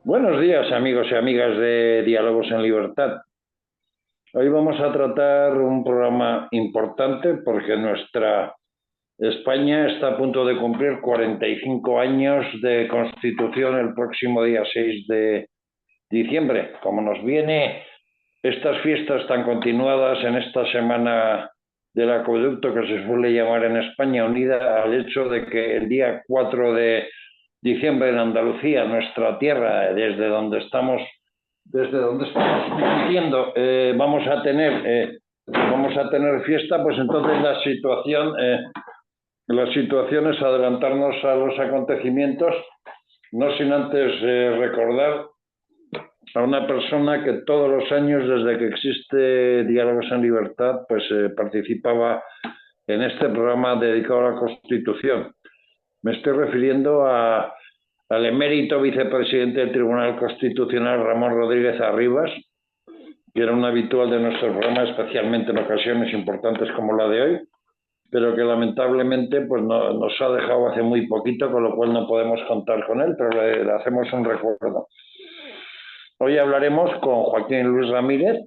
Buenos días, amigos y amigas de Diálogos en Libertad. Hoy vamos a tratar un programa importante porque nuestra España está a punto de cumplir 45 años de Constitución el próximo día 6 de diciembre. Como nos viene estas fiestas tan continuadas en esta semana del acueducto que se suele llamar en España, unida al hecho de que el día 4 de diciembre en Andalucía, nuestra tierra, desde donde estamos viviendo, vamos a tener fiesta, pues entonces la situación es adelantarnos a los acontecimientos, no sin antes recordar a una persona que todos los años, desde que existe Diálogos en Libertad, pues participaba en este programa dedicado a la Constitución. Me estoy refiriendo al emérito vicepresidente del Tribunal Constitucional, Ramón Rodríguez Arribas, que era un habitual de nuestro programa, especialmente en ocasiones importantes como la de hoy, pero que lamentablemente pues nos ha dejado hace muy poquito, con lo cual no podemos contar con él, pero le hacemos un recuerdo. Hoy hablaremos con Joaquín Luis Ramírez,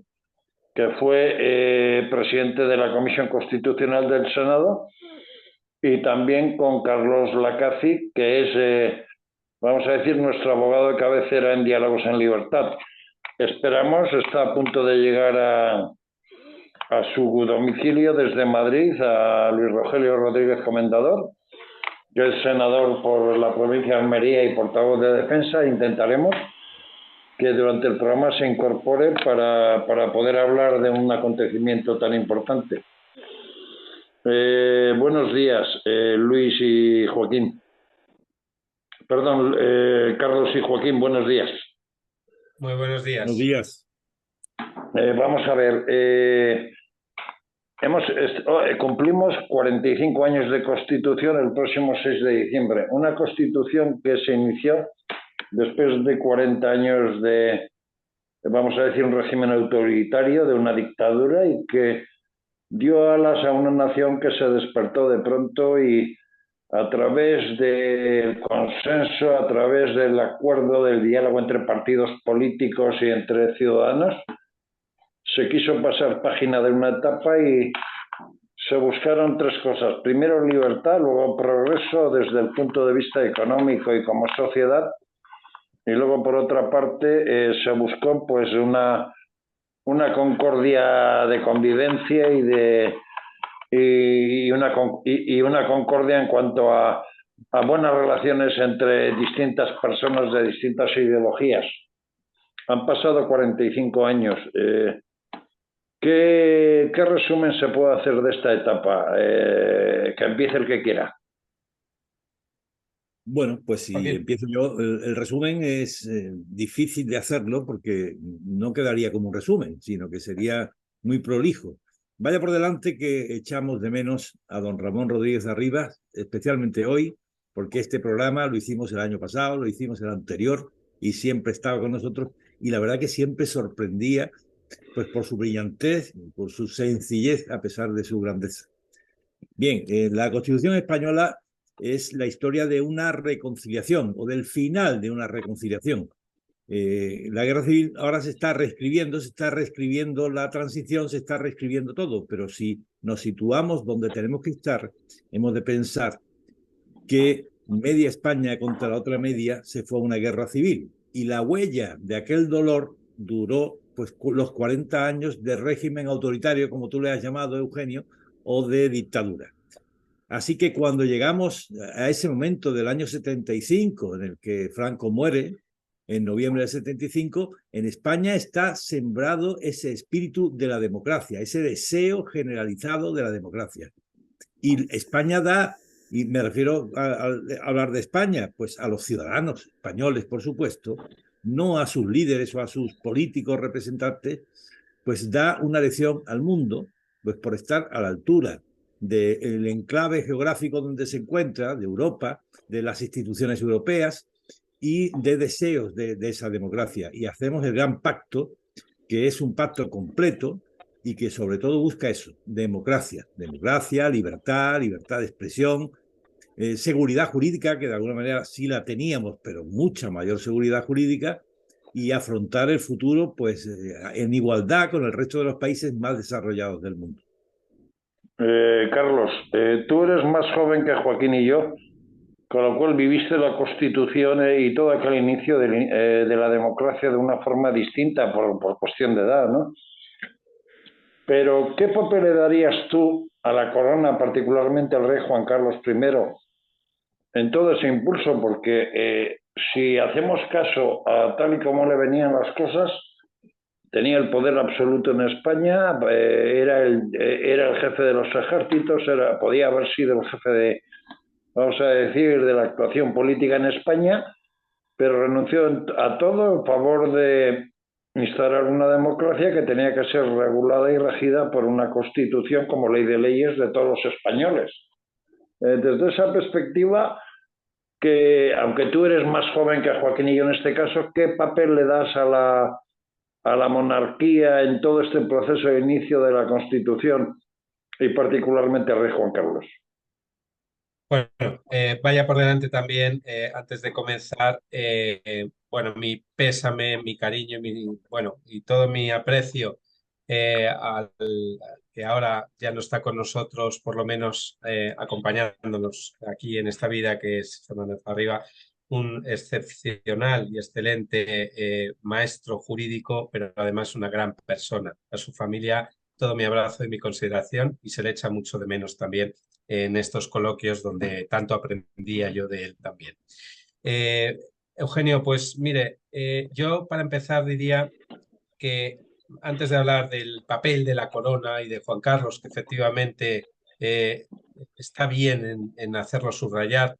que fue presidente de la Comisión Constitucional del Senado, y también con Carlos Lacaci, que es, vamos a decir, nuestro abogado de cabecera en Diálogos en Libertad. Esperamos, está a punto de llegar a su domicilio desde Madrid, a Luis Rogelio Rodríguez Comendador, que es senador por la provincia de Almería y portavoz de defensa. Intentaremos que durante el programa se incorpore para poder hablar de un acontecimiento tan importante. Buenos días, Luis y Joaquín. Perdón, Carlos y Joaquín, buenos días. Muy buenos Buenos días. días. Vamos a ver, cumplimos 45 años de Constitución el próximo 6 de diciembre. Una Constitución que se inició después de 40 años de, vamos a decir, un régimen autoritario, de una dictadura, y que dio alas a una nación que se despertó de pronto y a través del consenso, a través del acuerdo, del diálogo entre partidos políticos y entre ciudadanos, se quiso pasar página de una etapa y se buscaron tres cosas. Primero, libertad, luego progreso desde el punto de vista económico y como sociedad, y luego, por otra parte, se buscó pues una concordia de convivencia y una concordia en cuanto a buenas relaciones entre distintas personas de distintas ideologías. Han pasado 45 años. ¿Qué resumen se puede hacer de esta etapa? Que empiece el que quiera. Bueno, pues si Joaquín. empiezo yo, el resumen es difícil de hacerlo porque no quedaría como un resumen, sino que sería muy prolijo. Vaya por delante que echamos de menos a don Ramón Rodríguez Arribas, especialmente hoy, porque este programa lo hicimos el año pasado, lo hicimos el anterior y siempre estaba con nosotros, y la verdad que siempre sorprendía pues por su brillantez, por su sencillez a pesar de su grandeza. Bien, la Constitución española es la historia de una reconciliación o del final de una reconciliación. La guerra civil ahora se está reescribiendo la transición, se está reescribiendo todo, pero si nos situamos donde tenemos que estar, hemos de pensar que media España contra la otra media se fue a una guerra civil y la huella de aquel dolor duró pues los 40 años de régimen autoritario, como tú le has llamado, Eugenio, o de dictadura. Así que cuando llegamos a ese momento del año 75, en el que Franco muere, en noviembre del 75, en España está sembrado ese espíritu de la democracia, ese deseo generalizado de la democracia. Y España da, y me refiero a hablar de España, pues a los ciudadanos españoles, por supuesto, no a sus líderes o a sus políticos representantes, pues da una lección al mundo, pues por estar a la altura del enclave geográfico donde se encuentra, de Europa, de las instituciones europeas y de deseos de esa democracia. Y hacemos el gran pacto, que es un pacto completo y que sobre todo busca eso, democracia, libertad, libertad de expresión, seguridad jurídica, que de alguna manera sí la teníamos, pero mucha mayor seguridad jurídica, y afrontar el futuro pues en igualdad con el resto de los países más desarrollados del mundo. Carlos, tú eres más joven que Joaquín y yo, con lo cual viviste la Constitución y todo aquel inicio de la democracia de una forma distinta por cuestión de edad, ¿no? Pero, ¿qué papel le darías tú a la corona, particularmente al rey Juan Carlos I, en todo ese impulso? Porque si hacemos caso a tal y como le venían las cosas, tenía el poder absoluto en España, era el jefe de los ejércitos, podía haber sido el jefe de, vamos a decir, de la actuación política en España, pero renunció a todo en favor de instaurar una democracia que tenía que ser regulada y regida por una constitución como ley de leyes de todos los españoles. Desde esa perspectiva, que aunque tú eres más joven que Joaquín y yo en este caso, ¿qué papel le das a la monarquía en todo este proceso de inicio de la Constitución y particularmente al rey Juan Carlos? Bueno, vaya por delante también, antes de comenzar, bueno, mi pésame, mi cariño, bueno, y todo mi aprecio al que ahora ya no está con nosotros, por lo menos acompañándonos aquí en esta vida, que es Fernández Arriba, un excepcional y excelente maestro jurídico, pero además una gran persona. A su familia, todo mi abrazo y mi consideración, y se le echa mucho de menos también en estos coloquios donde tanto aprendía yo de él también. Eugenio, pues mire, yo para empezar diría que antes de hablar del papel de la corona y de Juan Carlos, que efectivamente está bien en hacerlo subrayar,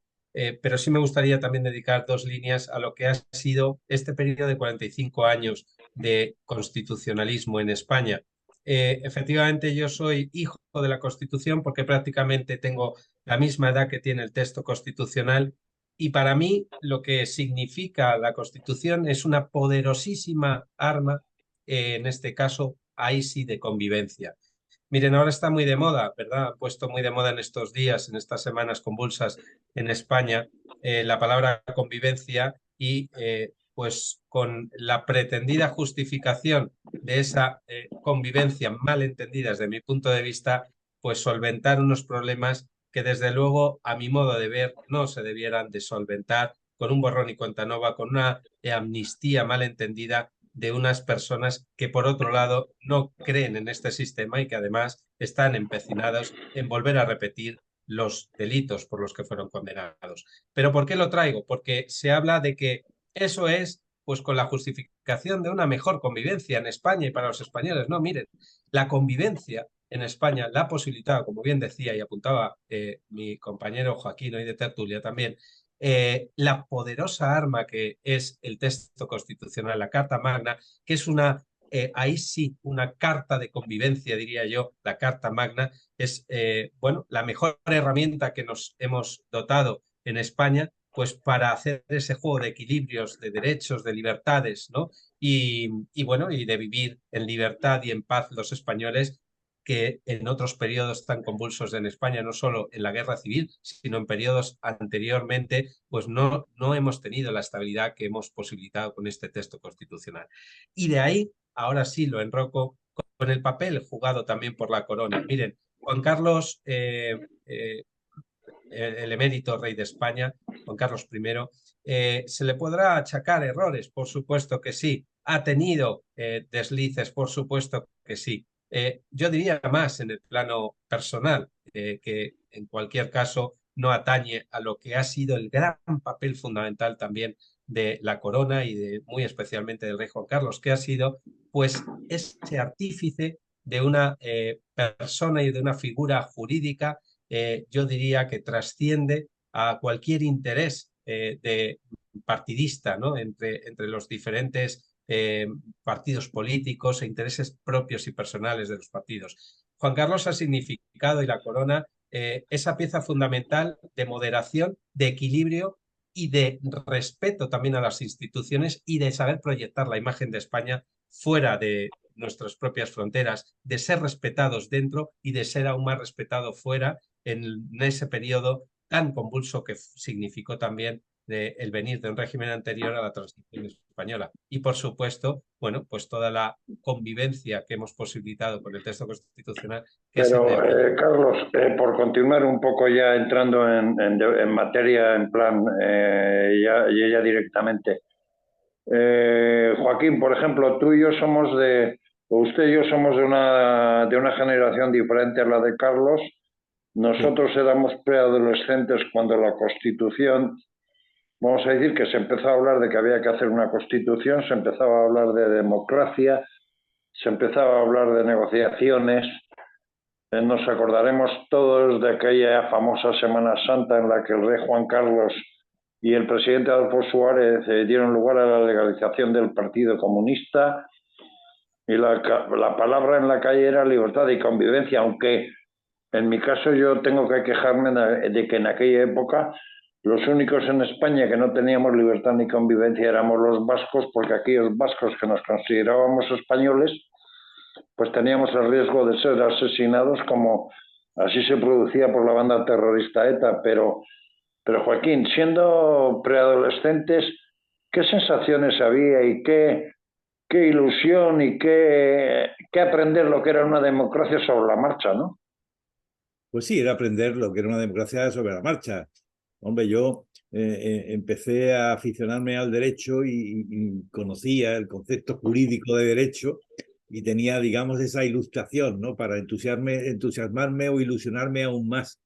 pero sí me gustaría también dedicar 2 líneas a lo que ha sido este periodo de 45 años de constitucionalismo en España. Efectivamente, yo soy hijo de la Constitución porque prácticamente tengo la misma edad que tiene el texto constitucional, y para mí lo que significa la Constitución es una poderosísima arma, en este caso, ahí sí, de convivencia. Miren, ahora está muy de moda, ¿verdad? Ha puesto muy de moda en estos días, en estas semanas convulsas en España, la palabra convivencia, y pues con la pretendida justificación de esa convivencia mal entendida desde mi punto de vista, pues solventar unos problemas que desde luego, a mi modo de ver, no se debieran de solventar con un borrón y cuenta nueva, con una amnistía mal entendida de unas personas que, por otro lado, no creen en este sistema y que además están empecinados en volver a repetir los delitos por los que fueron condenados. ¿Pero por qué lo traigo? Porque se habla de que eso es pues con la justificación de una mejor convivencia en España y para los españoles. No, miren, la convivencia en España la ha posibilitado, como bien decía y apuntaba mi compañero Joaquín hoy de tertulia también, la poderosa arma que es el texto constitucional, la Carta Magna, que es una, ahí sí, una carta de convivencia, diría yo. La Carta Magna es, bueno, la mejor herramienta que nos hemos dotado en España, pues para hacer ese juego de equilibrios, de derechos, de libertades, ¿no? Y bueno, y de vivir en libertad y en paz los españoles, que en otros periodos tan convulsos en España, no solo en la guerra civil, sino en periodos anteriormente, pues no hemos tenido la estabilidad que hemos posibilitado con este texto constitucional. Y de ahí, ahora sí lo enroco con el papel jugado también por la corona. Miren, Juan Carlos, el emérito rey de España, Juan Carlos I, se le podrá achacar errores, por supuesto que sí. Ha tenido deslices, por supuesto que sí. Yo diría más en el plano personal, que en cualquier caso no atañe a lo que ha sido el gran papel fundamental también de la corona y muy especialmente del rey Juan Carlos, que ha sido pues ese artífice de una persona y de una figura jurídica, yo diría que trasciende a cualquier interés de partidista, ¿no? Entre los diferentes partidos políticos e intereses propios y personales de los partidos. Juan Carlos ha significado, y la corona, esa pieza fundamental de moderación, de equilibrio y de respeto también a las instituciones, y de saber proyectar la imagen de España fuera de nuestras propias fronteras, de ser respetados dentro y de ser aún más respetado fuera, en ese periodo tan convulso que significó también del venir de un régimen anterior a la transición española. Y por supuesto, bueno, pues toda la convivencia que hemos posibilitado con el texto constitucional que se Pero, debe. Carlos, por continuar un poco ya entrando en materia, en plan, ya directamente. Joaquín, por ejemplo, tú y yo somos usted y yo somos de una generación diferente a la de Carlos. Sí. Nosotros éramos preadolescentes cuando la Constitución, vamos a decir que se empezó a hablar de que había que hacer una Constitución, se empezaba a hablar de democracia, se empezaba a hablar de negociaciones. Nos acordaremos todos de aquella famosa Semana Santa en la que el rey Juan Carlos y el presidente Adolfo Suárez dieron lugar a la legalización del Partido Comunista, y la palabra en la calle era libertad y convivencia, aunque en mi caso yo tengo que quejarme de que en aquella época los únicos en España que no teníamos libertad ni convivencia éramos los vascos, porque aquellos vascos que nos considerábamos españoles pues teníamos el riesgo de ser asesinados, como así se producía por la banda terrorista ETA. Pero Joaquín, siendo preadolescentes, ¿qué sensaciones había y qué ilusión y qué aprender lo que era una democracia sobre la marcha, ¿no? Pues sí, era aprender lo que era una democracia sobre la marcha. Hombre, yo empecé a aficionarme al derecho y conocía el concepto jurídico de derecho y tenía, digamos, esa ilustración, ¿no? Para entusiasmarme o ilusionarme aún más.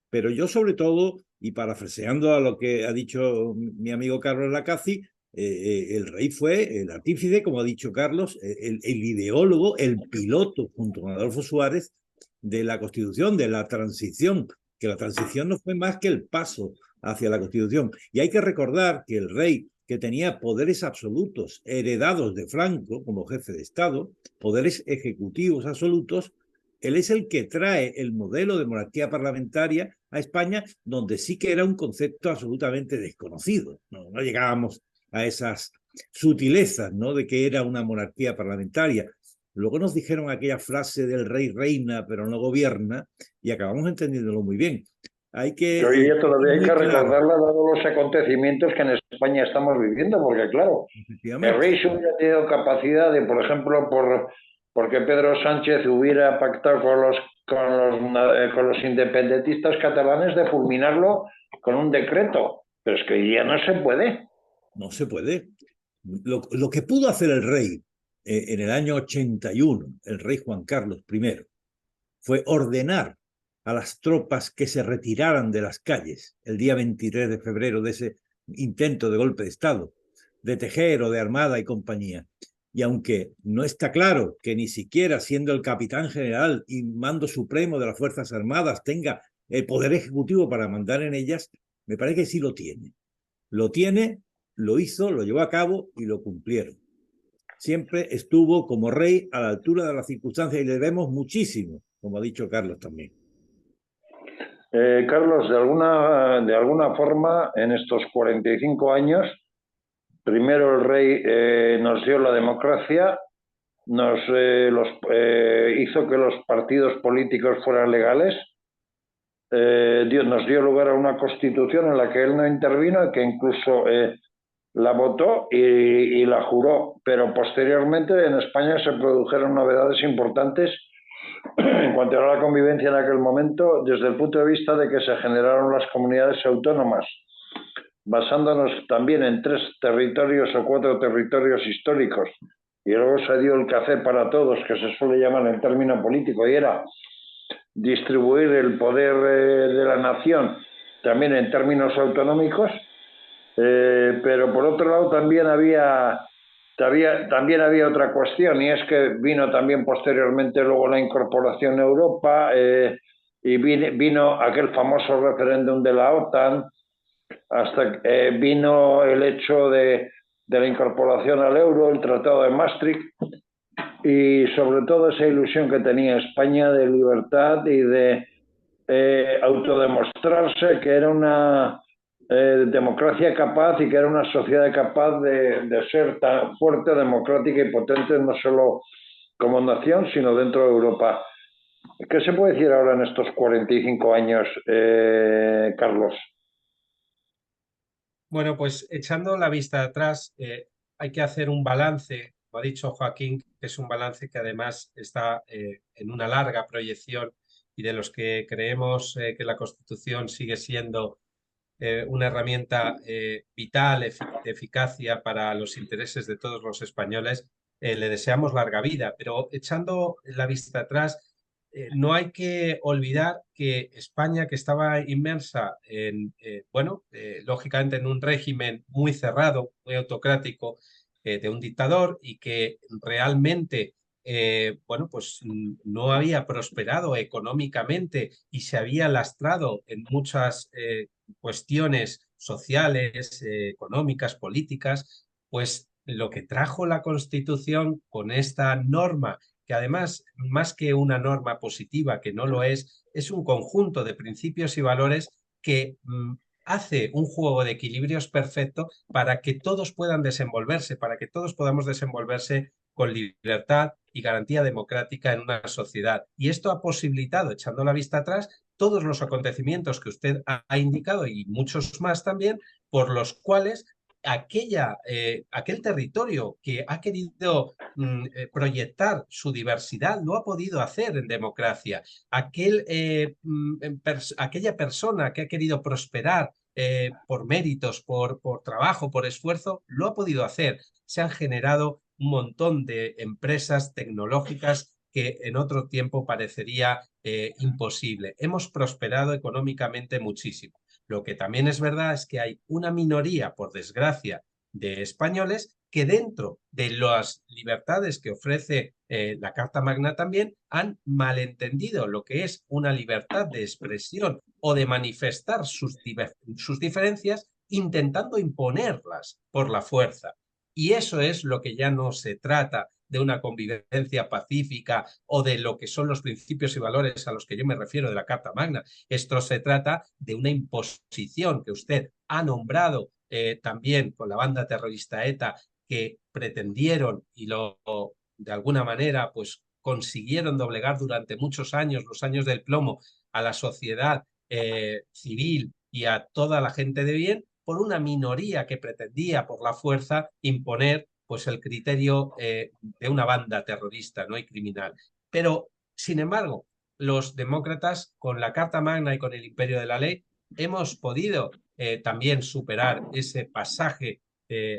Pero yo, sobre todo, y parafraseando a lo que ha dicho mi amigo Carlos Lacaci, el rey fue el artífice, como ha dicho Carlos, el ideólogo, el piloto, junto con Adolfo Suárez, de la Constitución, de la transición, que la transición no fue más que el paso hacia la Constitución. Y hay que recordar que el rey, que tenía poderes absolutos heredados de Franco como jefe de Estado, poderes ejecutivos absolutos, él es el que trae el modelo de monarquía parlamentaria a España, donde sí que era un concepto absolutamente desconocido. No llegábamos a esas sutilezas, ¿no?, de que era una monarquía parlamentaria. Luego nos dijeron aquella frase del rey reina, pero no gobierna, y acabamos entendiéndolo muy bien. Hay que Hoy día todavía hay muy que claro, recordarla, dado los acontecimientos que en España estamos viviendo, porque claro, el rey efectivamente. si hubiera tenido capacidad de, por ejemplo, porque Pedro Sánchez hubiera pactado con los independentistas catalanes, de fulminarlo con un decreto. Pero es que hoy día no se puede. No se puede. Lo que pudo hacer el rey en el año 81, el rey Juan Carlos I, fue ordenar a las tropas que se retiraran de las calles el día 23 de febrero de ese intento de golpe de Estado, de Tejero, de Armada y compañía. Y aunque no está claro que ni siquiera siendo el capitán general y mando supremo de las Fuerzas Armadas tenga el poder ejecutivo para mandar en ellas, me parece que sí lo tiene. Lo tiene, lo hizo, lo llevó a cabo y lo cumplieron. Siempre estuvo como rey a la altura de las circunstancias y le debemos muchísimo, como ha dicho Carlos también. Carlos, de alguna forma, en estos 45 años, primero el rey nos dio la democracia, hizo que los partidos políticos fueran legales, nos dio lugar a una constitución en la que él no intervino y que incluso la votó y la juró, pero posteriormente en España se produjeron novedades importantes en cuanto a la convivencia en aquel momento, desde el punto de vista de que se generaron las comunidades autónomas, basándonos también en 3 territorios o 4 territorios históricos, y luego se dio el café para todos, que se suele llamar en término político, y era distribuir el poder de la nación también en términos autonómicos, pero por otro lado también había otra cuestión, y es que vino también posteriormente luego la incorporación a Europa, y vino aquel famoso referéndum de la OTAN, hasta vino el hecho de la incorporación al euro, el Tratado de Maastricht, y sobre todo esa ilusión que tenía España de libertad y de autodemostrarse que era una democracia capaz y que era una sociedad capaz de ser tan fuerte, democrática y potente, no solo como nación, sino dentro de Europa. ¿Qué se puede decir ahora en estos 45 años, Carlos? Bueno, pues echando la vista atrás, hay que hacer un balance, como ha dicho Joaquín, que es un balance que además está en una larga proyección y de los que creemos que la Constitución sigue siendo una herramienta vital, de eficacia para los intereses de todos los españoles. Le deseamos larga vida, pero echando la vista atrás, no hay que olvidar que España, que estaba inmersa en, bueno, lógicamente en un régimen muy cerrado, muy autocrático, de un dictador y que realmente bueno, pues no había prosperado económicamente y se había lastrado en muchas cuestiones sociales, económicas, políticas, pues lo que trajo la Constitución con esta norma, que además, más que una norma positiva, que no lo es un conjunto de principios y valores que hace un juego de equilibrios perfecto para que todos puedan desenvolverse, para que todos podamos desenvolverse con libertad y garantía democrática en una sociedad. Y esto ha posibilitado, echando la vista atrás, todos los acontecimientos que usted ha indicado y muchos más también, por los cuales aquel territorio que ha querido proyectar su diversidad lo ha podido hacer en democracia. Aquella persona que ha querido prosperar por méritos, por trabajo, por esfuerzo, lo ha podido hacer. Se han generado un montón de empresas tecnológicas que en otro tiempo parecería imposible. Hemos prosperado económicamente muchísimo. Lo que también es verdad es que hay una minoría, por desgracia, de españoles que dentro de las libertades que ofrece la Carta Magna también han malentendido lo que es una libertad de expresión o de manifestar sus diferencias intentando imponerlas por la fuerza. Y eso es lo que ya no se trata de una convivencia pacífica o de lo que son los principios y valores a los que yo me refiero de la Carta Magna. Esto se trata de una imposición que usted ha nombrado también con la banda terrorista ETA, que pretendieron y de alguna manera pues consiguieron doblegar durante muchos años, los años del plomo, a la sociedad civil y a toda la gente de bien, por una minoría que pretendía por la fuerza imponer pues el criterio de una banda terrorista, ¿no? Y criminal. Pero, sin embargo, los demócratas, con la Carta Magna y con el imperio de la ley, hemos podido también superar ese pasaje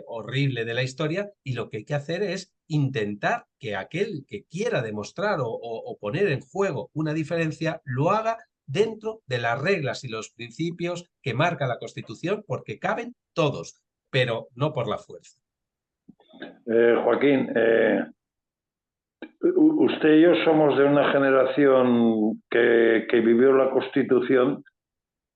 horrible de la historia, y lo que hay que hacer es intentar que aquel que quiera demostrar o poner en juego una diferencia lo haga dentro de las reglas y los principios que marca la Constitución, porque caben todos, pero no por la fuerza. Joaquín, usted y yo somos de una generación que vivió la Constitución.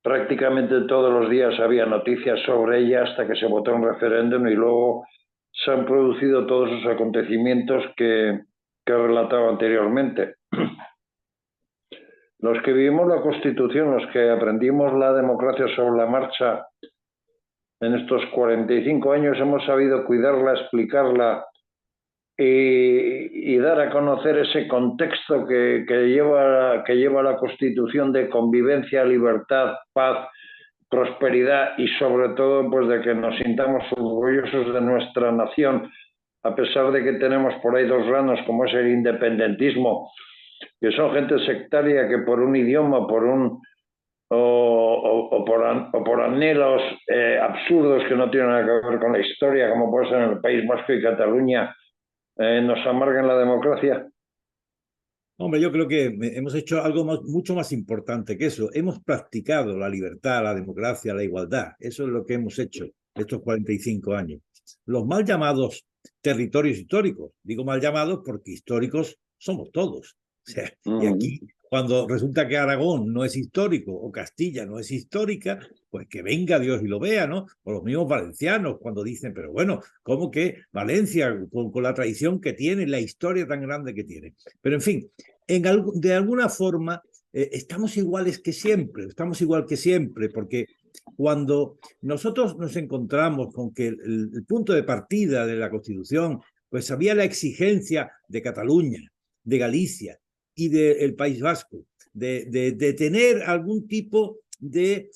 Prácticamente todos los días había noticias sobre ella hasta que se votó un referéndum y luego se han producido todos esos acontecimientos que he relatado anteriormente. Los que vivimos la Constitución, los que aprendimos la democracia sobre la marcha en estos 45 años, hemos sabido cuidarla, explicarla y dar a conocer ese contexto que lleva la Constitución de convivencia, libertad, paz, prosperidad y sobre todo pues de que nos sintamos orgullosos de nuestra nación, a pesar de que tenemos por ahí dos ranos como es el independentismo, que son gente sectaria que por un idioma, por anhelos absurdos que no tienen nada que ver con la historia, como puede ser en el País Vasco y Cataluña, nos amargan la democracia. Hombre, yo creo que hemos hecho algo mucho más importante que eso. Hemos practicado la libertad, la democracia, la igualdad. Eso es lo que hemos hecho estos 45 años. Los mal llamados territorios históricos, digo mal llamados porque históricos somos todos. O sea, y aquí, cuando resulta que Aragón no es histórico o Castilla no es histórica, pues que venga Dios y lo vea, ¿no? O los mismos valencianos cuando dicen, pero bueno, ¿cómo que Valencia, con la tradición que tiene, la historia tan grande que tiene? Pero en fin, de alguna forma estamos iguales que siempre, estamos igual que siempre, porque cuando nosotros nos encontramos con que el punto de partida de la Constitución, pues había la exigencia de Cataluña, de Galicia y del País Vasco, de tener algún tipo de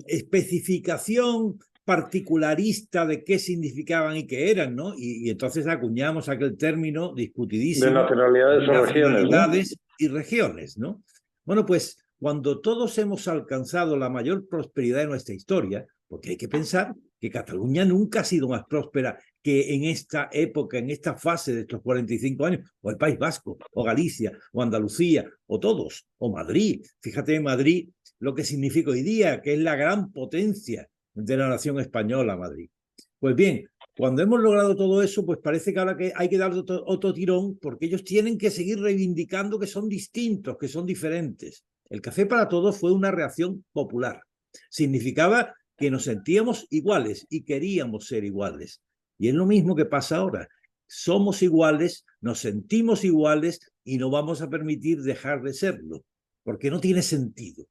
especificación particularista de qué significaban y qué eran, ¿no? Y entonces acuñamos aquel término discutidísimo de nacionalidades de o regiones, ¿no? nacionalidades y regiones, ¿no? Bueno, pues cuando todos hemos alcanzado la mayor prosperidad de nuestra historia, porque hay que pensar que Cataluña nunca ha sido más próspera que en esta época, en esta fase de estos 45 años, o el País Vasco, o Galicia, o Andalucía, o todos, o Madrid. Fíjate en Madrid lo que significa hoy día, que es la gran potencia de la nación española, Madrid. Pues bien, cuando hemos logrado todo eso, pues parece que ahora que hay que dar otro tirón, porque ellos tienen que seguir reivindicando que son distintos, que son diferentes. El café para todos fue una reacción popular. Significaba que nos sentíamos iguales y queríamos ser iguales. Y es lo mismo que pasa ahora. Somos iguales, nos sentimos iguales y no vamos a permitir dejar de serlo, porque no tiene sentido.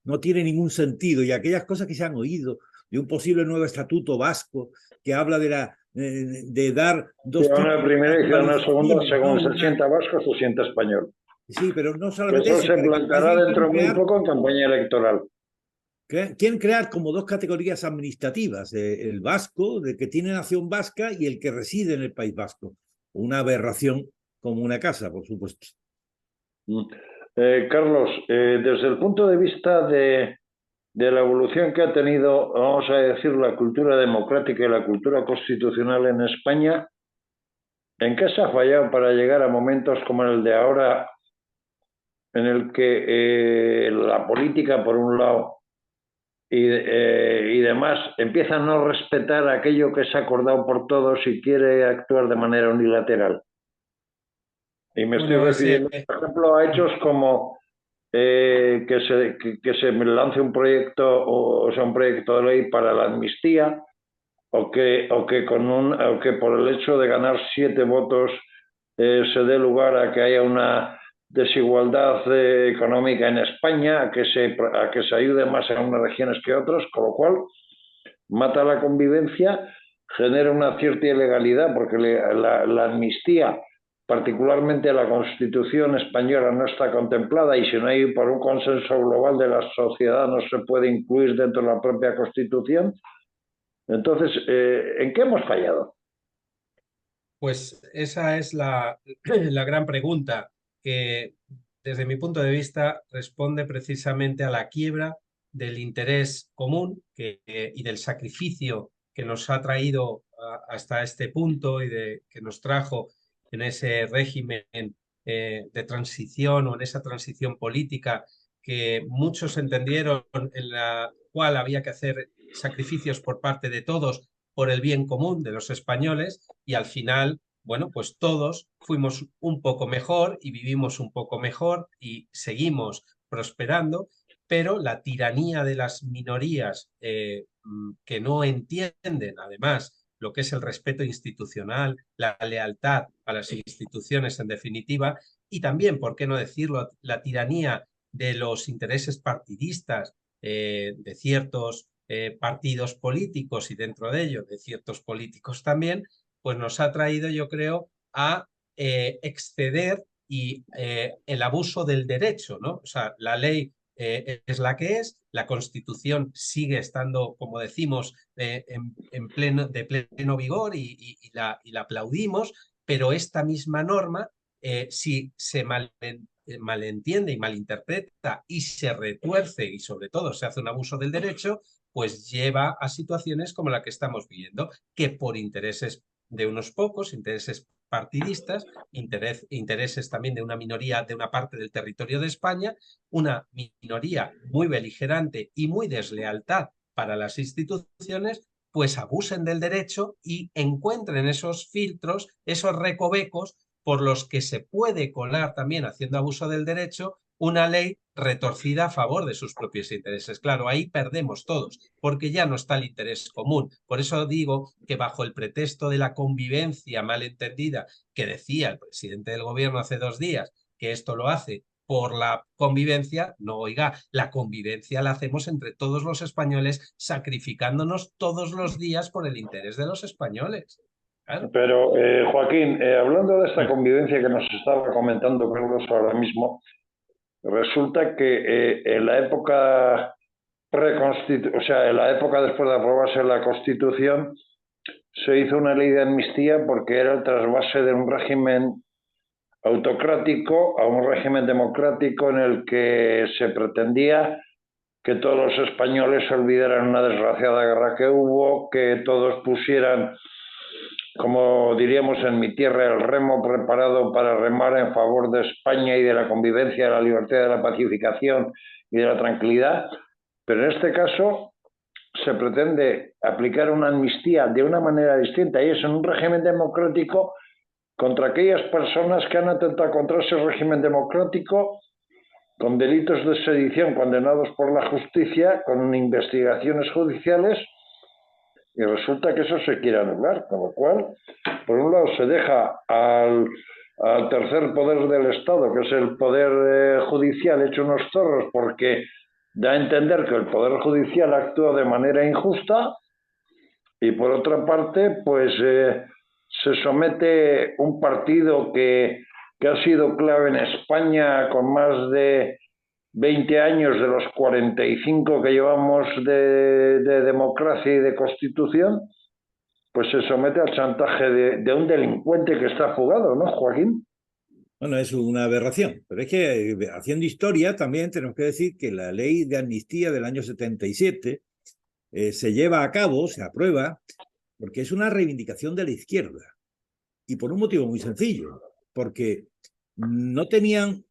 No tiene ningún sentido. Y aquellas cosas que se han oído de un posible nuevo estatuto vasco que habla de dar dos Ciudadano tipos de de primera y ciudadano de segunda, nacionalizaciones, según ¿no? se sienta vasco, se sienta español. Sí, pero no Que solamente eso eso, se que planteará dentro de muy poco en campaña electoral. quieren crear como dos categorías administrativas, el vasco, de que tiene nación vasca, y el que reside en el País Vasco. Una aberración como una casa, por supuesto. Carlos, desde el punto de vista de la evolución que ha tenido, vamos a decir, la cultura democrática y la cultura constitucional en España, ¿en qué se ha fallado para llegar a momentos como el de ahora, en el que la política, por un lado, y demás, empieza a no respetar aquello que se ha acordado por todos y quiere actuar de manera unilateral? Y me estoy Bueno, ese, refiriendo, por ejemplo, a hechos como que se lance un proyecto, o sea, un proyecto de ley para la amnistía, o que por el hecho de ganar 7 votos se dé lugar a que haya una desigualdad económica en España, a que se ayude más a unas regiones que a otras, con lo cual mata la convivencia, genera una cierta ilegalidad, porque la amnistía, particularmente la Constitución española, no está contemplada, y si no hay por un consenso global de la sociedad no se puede incluir dentro de la propia Constitución. Entonces, ¿en qué hemos fallado? Pues esa es la gran pregunta que, desde mi punto de vista, responde precisamente a la quiebra del interés común y del sacrificio que nos ha traído hasta este punto que nos trajo en ese régimen de transición, o en esa transición política que muchos entendieron, en la cual había que hacer sacrificios por parte de todos por el bien común de los españoles, y al final, bueno, pues todos fuimos un poco mejor y vivimos un poco mejor y seguimos prosperando, pero la tiranía de las minorías que no entienden, además, lo que es el respeto institucional, la lealtad a las instituciones en definitiva, y también, ¿por qué no decirlo?, la tiranía de los intereses partidistas de ciertos partidos políticos, y dentro de ello de ciertos políticos también, pues nos ha traído, yo creo, a exceder y el abuso del derecho, ¿no? O sea, la ley es la que es, la Constitución sigue estando, como decimos, de pleno vigor, y la aplaudimos, pero esta misma norma, si se malentiende y malinterpreta y se retuerce, y sobre todo se hace un abuso del derecho, pues lleva a situaciones como la que estamos viviendo, que por intereses de unos pocos, intereses partidistas, intereses también de una minoría, de una parte del territorio de España, una minoría muy beligerante y muy deslealtad para las instituciones, pues abusen del derecho y encuentren esos filtros, esos recovecos por los que se puede colar también, haciendo abuso del derecho, una ley retorcida a favor de sus propios intereses. Claro, ahí perdemos todos, porque ya no está el interés común. Por eso digo que, bajo el pretexto de la convivencia malentendida que decía el presidente del gobierno hace 2 días, que esto lo hace por la convivencia, no, oiga, la convivencia la hacemos entre todos los españoles, sacrificándonos todos los días por el interés de los españoles. Claro. Pero, Joaquín, hablando de esta convivencia que nos estaba comentando Carlos ahora mismo, resulta que en la época o sea, en la época después de aprobarse la Constitución, se hizo una ley de amnistía porque era el trasvase de un régimen autocrático a un régimen democrático en el que se pretendía que todos los españoles olvidaran una desgraciada guerra que hubo, que todos pusieran, como diríamos en mi tierra, el remo preparado para remar en favor de España y de la convivencia, de la libertad, de la pacificación y de la tranquilidad. Pero en este caso se pretende aplicar una amnistía de una manera distinta, y es en un régimen democrático contra aquellas personas que han atentado contra ese régimen democrático con delitos de sedición condenados por la justicia, con investigaciones judiciales, y resulta que eso se quiere anular, con lo cual, por un lado, se deja al tercer poder del Estado, que es el poder judicial, hecho unos zorros, porque da a entender que el poder judicial actúa de manera injusta, y por otra parte, pues se somete un partido que ha sido clave en España con más de 20 años de los 45 que llevamos de democracia y de constitución, pues se somete al chantaje de un delincuente que está fugado, ¿no, Joaquín? Bueno, es una aberración, pero es que haciendo historia también tenemos que decir que la ley de amnistía del año 77 se lleva a cabo, se aprueba, porque es una reivindicación de la izquierda. Y por un motivo muy sencillo, porque no tenían,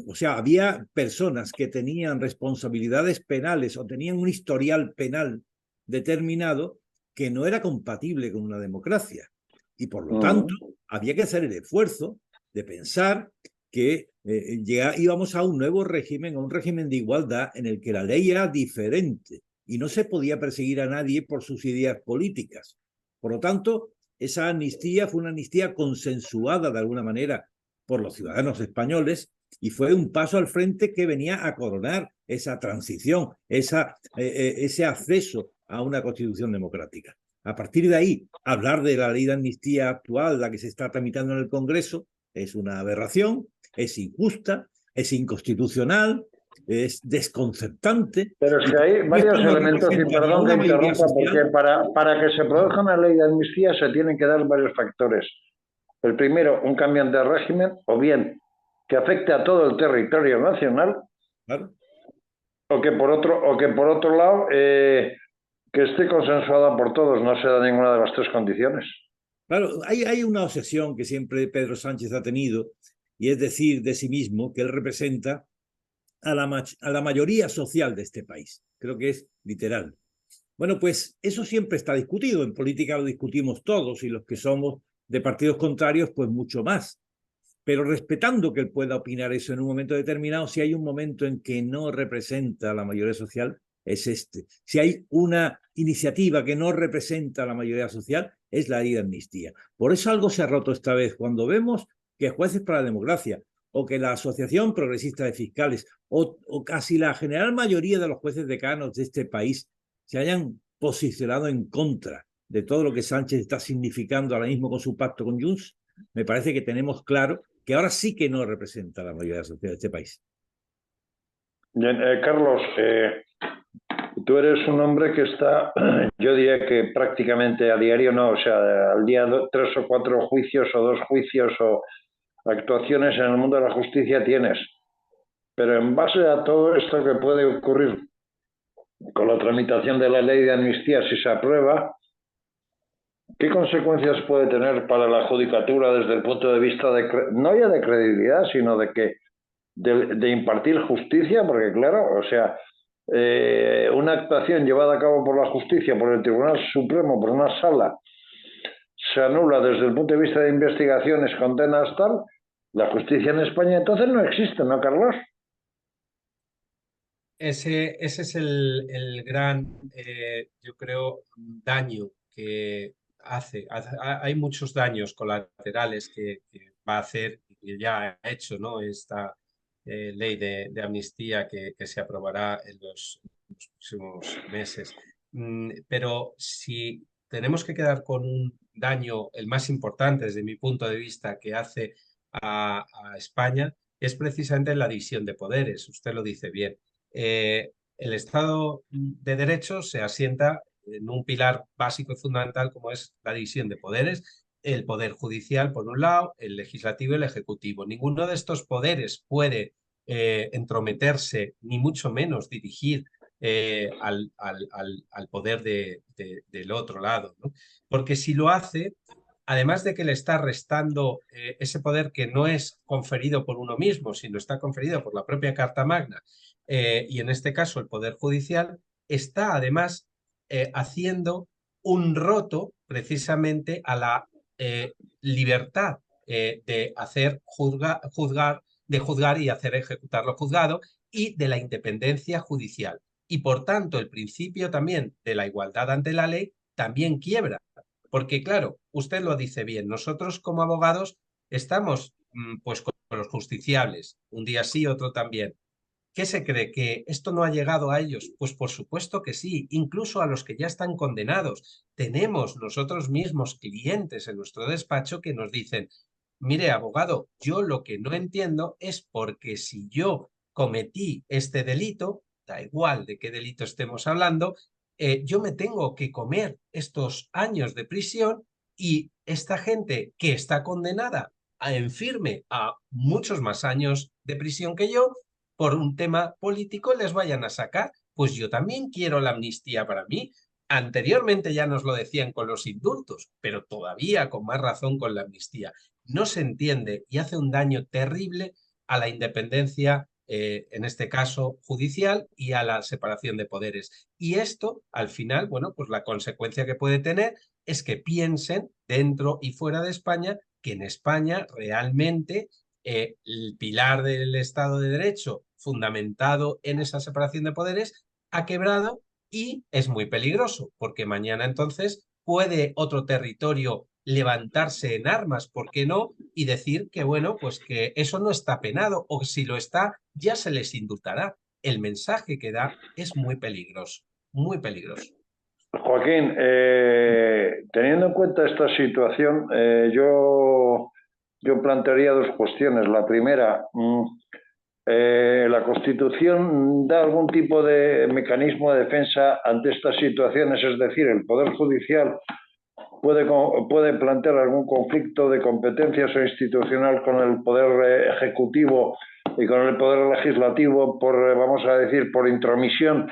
o sea, había personas que tenían responsabilidades penales o tenían un historial penal determinado que no era compatible con una democracia. Y por lo tanto, había que hacer el esfuerzo de pensar que ya íbamos a un nuevo régimen, a un régimen de igualdad en el que la ley era diferente y no se podía perseguir a nadie por sus ideas políticas. Por lo tanto, esa amnistía fue una amnistía consensuada de alguna manera por los ciudadanos españoles y fue un paso al frente que venía a coronar esa transición, ese acceso a una constitución democrática. A partir de ahí, hablar de la ley de amnistía actual, la que se está tramitando en el Congreso, es una aberración, es injusta, es inconstitucional, es desconcertante. Pero es que hay varios elementos, y perdón que interrumpa, porque para que se produzca una ley de amnistía se tienen que dar varios factores. El primero, un cambio de régimen, o bien que afecte a todo el territorio nacional, claro, o que por otro lado que esté consensuada por todos. No se da ninguna de las tres condiciones. Claro, hay una obsesión que siempre Pedro Sánchez ha tenido, y es decir de sí mismo que él representa a la mayoría social de este país. Creo que es literal. Bueno, pues eso siempre está discutido. En política lo discutimos todos, y los que somos de partidos contrarios, pues mucho más. Pero respetando que él pueda opinar eso en un momento determinado, si hay un momento en que no representa a la mayoría social, es este. Si hay una iniciativa que no representa a la mayoría social, es la ley de amnistía. Por eso algo se ha roto esta vez. Cuando vemos que Jueces para la Democracia o que la Asociación Progresista de Fiscales o casi la general mayoría de los jueces decanos de este país se hayan posicionado en contra de todo lo que Sánchez está significando ahora mismo con su pacto con Junts, me parece que tenemos claro que ahora sí que no representa a la mayoría de la sociedad de este país. Bien, Carlos, tú eres un hombre que está, yo diría que prácticamente a diario, no, o sea, al día 3 o 4 juicios o 2 juicios o actuaciones en el mundo de la justicia tienes. Pero en base a todo esto que puede ocurrir con la tramitación de la ley de amnistía, si se aprueba, ¿qué consecuencias puede tener para la judicatura desde el punto de vista no ya de credibilidad, sino de impartir justicia? Porque claro, o sea, una actuación llevada a cabo por la justicia, por el Tribunal Supremo, por una sala, se anula desde el punto de vista de investigaciones, condenas, tal. La justicia en España entonces no existe, ¿no, Carlos? Ese es el gran, yo creo, daño que hace. Hay muchos daños colaterales que va a hacer y que ya ha hecho, ¿no? Esta ley de amnistía que se aprobará en los próximos meses. Pero si tenemos que quedar con un daño, el más importante desde mi punto de vista, que hace a España, es precisamente la división de poderes. Usted lo dice bien. el Estado de Derecho se asienta en un pilar básico y fundamental como es la división de poderes, el poder judicial por un lado, el legislativo y el ejecutivo. Ninguno de estos poderes puede entrometerse, ni mucho menos dirigir al poder del otro lado, ¿no? Porque si lo hace, además de que le está restando ese poder que no es conferido por uno mismo, sino está conferido por la propia Carta Magna, y en este caso el Poder Judicial, está además haciendo un roto precisamente a la libertad de hacer de juzgar y hacer ejecutar lo juzgado y de la independencia judicial. Y por tanto, el principio también de la igualdad ante la ley también quiebra. Porque claro, usted lo dice bien, nosotros como abogados estamos pues con los justiciables, un día sí, otro también. ¿Qué se cree? ¿Que esto no ha llegado a ellos? Pues por supuesto que sí, incluso a los que ya están condenados. Tenemos nosotros mismos clientes en nuestro despacho que nos dicen, mire, abogado, yo lo que no entiendo es porque si yo cometí este delito, da igual de qué delito estemos hablando, yo me tengo que comer estos años de prisión y esta gente que está condenada en firme a muchos más años de prisión que yo, por un tema político les vayan a sacar. Pues yo también quiero la amnistía para mí. Anteriormente ya nos lo decían con los indultos, pero todavía con más razón con la amnistía. No se entiende y hace un daño terrible a la independencia, en este caso judicial, y a la separación de poderes. Y esto, al final, bueno, pues la consecuencia que puede tener es que piensen dentro y fuera de España que en España realmente el pilar del Estado de Derecho, fundamentado en esa separación de poderes, ha quebrado y es muy peligroso, porque mañana entonces puede otro territorio levantarse en armas, ¿por qué no? Y decir que, bueno, pues que eso no está penado, o si lo está, ya se les indultará. El mensaje que da es muy peligroso, muy peligroso. Joaquín, teniendo en cuenta esta situación, yo plantearía dos cuestiones. La primera, ¿la Constitución da algún tipo de mecanismo de defensa ante estas situaciones? Es decir, ¿el Poder Judicial puede plantear algún conflicto de competencias o institucional con el Poder Ejecutivo y con el Poder Legislativo vamos a decir, por intromisión?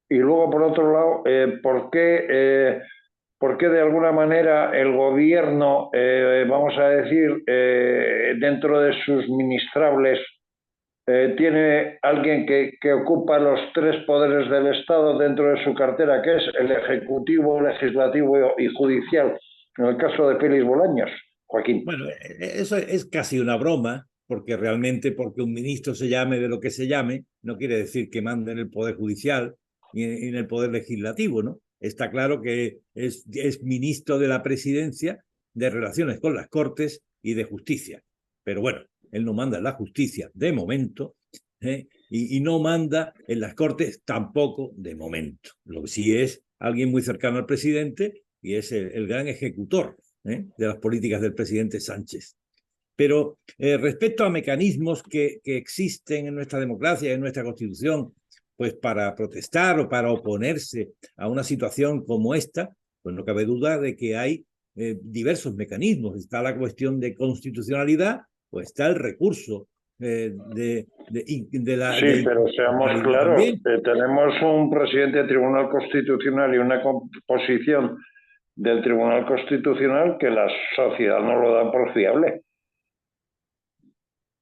Y luego, por otro lado, ¿por qué de alguna manera el gobierno, vamos a decir, dentro de sus ministrables, tiene alguien que ocupa los tres poderes del Estado dentro de su cartera, que es el Ejecutivo, Legislativo y Judicial, en el caso de Félix Bolaños, Joaquín? Bueno, eso es casi una broma, porque realmente porque un ministro se llame de lo que se llame, no quiere decir que mande en el Poder Judicial y en el Poder Legislativo, ¿no? Está claro que es ministro de la Presidencia de Relaciones con las Cortes y de Justicia. Pero bueno, él no manda en la Justicia de momento, y no manda en las Cortes tampoco de momento. Lo que sí es alguien muy cercano al presidente y es el gran ejecutor de las políticas del presidente Sánchez. Pero respecto a mecanismos que existen en nuestra democracia, en nuestra Constitución, pues para protestar o para oponerse a una situación como esta, pues no cabe duda de que hay diversos mecanismos. Está la cuestión de constitucionalidad, pues está el recurso de la... Sí, pero seamos claros, tenemos un presidente del Tribunal Constitucional y una composición del Tribunal Constitucional que la sociedad no lo da por fiable.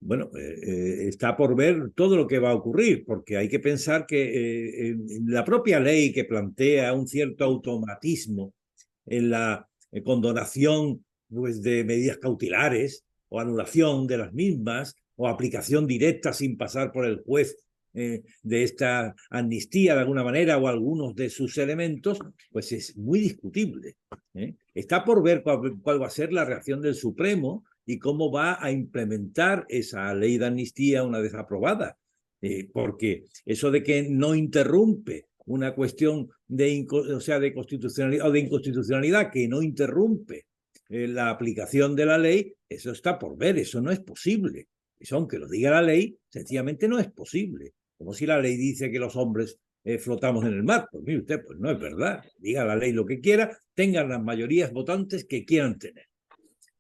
Bueno, está por ver todo lo que va a ocurrir, porque hay que pensar que la propia ley que plantea un cierto automatismo en la condonación pues, de medidas cautelares o anulación de las mismas o aplicación directa sin pasar por el juez de esta amnistía de alguna manera o algunos de sus elementos, pues es muy discutible. Está por ver cuál va a ser la reacción del Supremo y cómo va a implementar esa ley de amnistía una vez aprobada. Porque eso de que no interrumpe una cuestión de constitucionalidad o de inconstitucionalidad que no interrumpe la aplicación de la ley, eso está por ver, eso no es posible. Eso, aunque lo diga la ley, sencillamente no es posible. Como si la ley dice que los hombres flotamos en el mar. Pues mire usted, pues no es verdad. Diga la ley lo que quiera, tengan las mayorías votantes que quieran tener.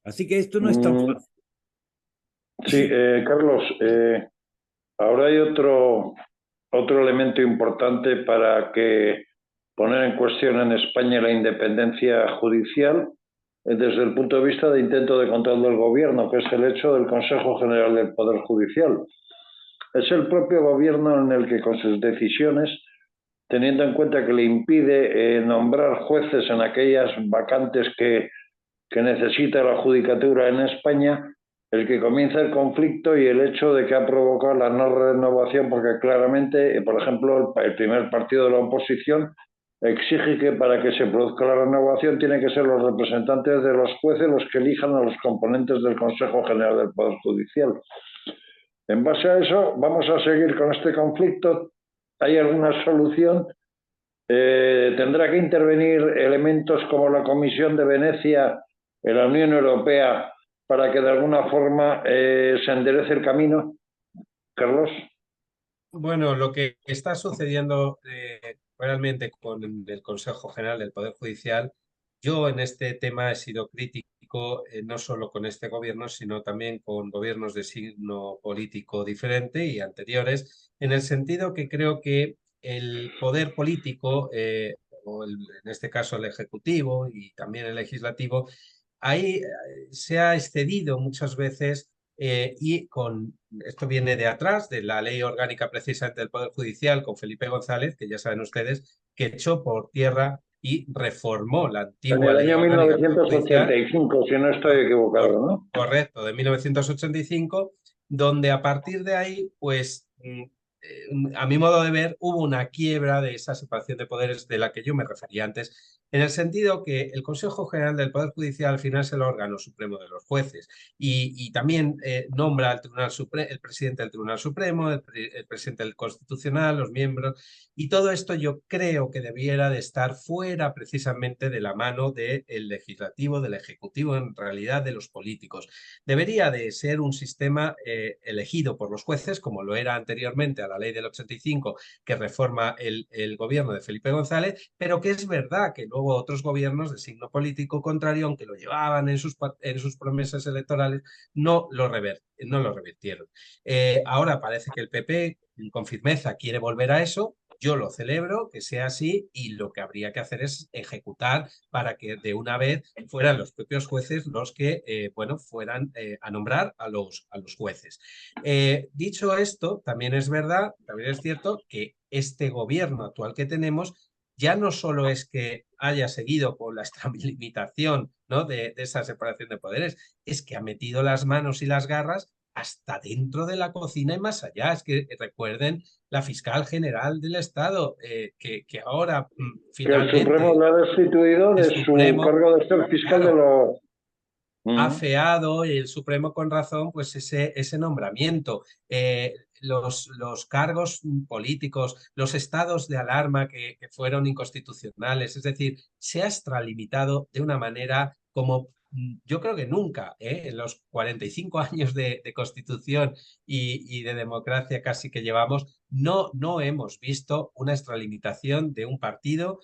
Así que esto no es tan fácil. Sí, Carlos, ahora hay otro elemento importante para que poner en cuestión en España la independencia judicial desde el punto de vista de intento de control del gobierno, que es el hecho del Consejo General del Poder Judicial. Es el propio gobierno en el que con sus decisiones, teniendo en cuenta que le impide nombrar jueces en aquellas vacantes que necesita la judicatura en España, el que comienza el conflicto y el hecho de que ha provocado la no renovación, porque claramente, por ejemplo, el primer partido de la oposición exige que para que se produzca la renovación tienen que ser los representantes de los jueces los que elijan a los componentes del Consejo General del Poder Judicial. En base a eso, vamos a seguir con este conflicto. ¿Hay alguna solución? ¿Tendrá que intervenir elementos como la Comisión de Venecia en la Unión Europea para que de alguna forma se enderece el camino? Carlos. Bueno, lo que está sucediendo realmente con el Consejo General del Poder Judicial, yo en este tema he sido crítico no solo con este gobierno, sino también con gobiernos de signo político diferente y anteriores, en el sentido que creo que el poder político, en este caso el Ejecutivo y también el Legislativo, ahí se ha excedido muchas veces y esto viene de atrás, de la ley orgánica precisamente del Poder Judicial con Felipe González, que ya saben ustedes, que echó por tierra y reformó la En antigua el ley año orgánica del Poder Judicial. 1985, si no estoy equivocado, ¿no? Correcto, de 1985, donde a partir de ahí, pues, a mi modo de ver, hubo una quiebra de esa separación de poderes de la que yo me refería antes, en el sentido que el Consejo General del Poder Judicial al final es el órgano supremo de los jueces y también nombra al Tribunal el presidente del Tribunal Supremo, el presidente del Constitucional, los miembros, y todo esto yo creo que debiera de estar fuera precisamente de la mano del legislativo, del ejecutivo, en realidad de los políticos. Debería de ser un sistema elegido por los jueces, como lo era anteriormente a la ley del 85, que reforma el gobierno de Felipe González, pero que es verdad que luego otros gobiernos de signo político contrario, aunque lo llevaban en sus promesas electorales, no lo revirtieron. Ahora parece que el PP con firmeza quiere volver a eso. Yo lo celebro, que sea así, y lo que habría que hacer es ejecutar para que de una vez fueran los propios jueces los que, fueran a nombrar a los jueces. Dicho esto, también es verdad, también es cierto que este gobierno actual que tenemos ya no solo es que haya seguido con la extralimitación, ¿no?, de esa separación de poderes, es que ha metido las manos y las garras hasta dentro de la cocina y más allá. Es que recuerden la fiscal general del Estado, que ahora Que el Supremo finalmente le ha destituido de su cargo de ser fiscal de claro, lo... ha feado el Supremo con razón pues ese nombramiento. Los cargos políticos, los estados de alarma que fueron inconstitucionales, es decir, se ha extralimitado de una manera como yo creo que nunca, en los 45 años de Constitución y de democracia casi que llevamos, no hemos visto una extralimitación de un partido,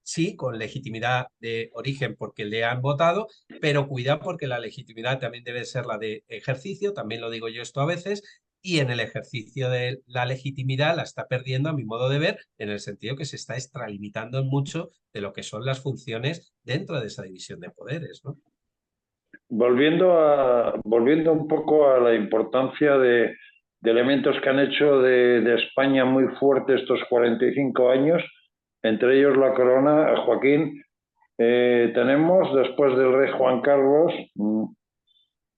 sí, con legitimidad de origen porque le han votado, pero cuidado porque la legitimidad también debe ser la de ejercicio, también lo digo yo esto a veces, y en el ejercicio de la legitimidad la está perdiendo a mi modo de ver, en el sentido que se está extralimitando mucho de lo que son las funciones dentro de esa división de poderes, ¿no? Volviendo un poco a la importancia de elementos que han hecho de España muy fuerte estos 45 años, entre ellos la corona, Joaquín, tenemos, después del rey Juan Carlos,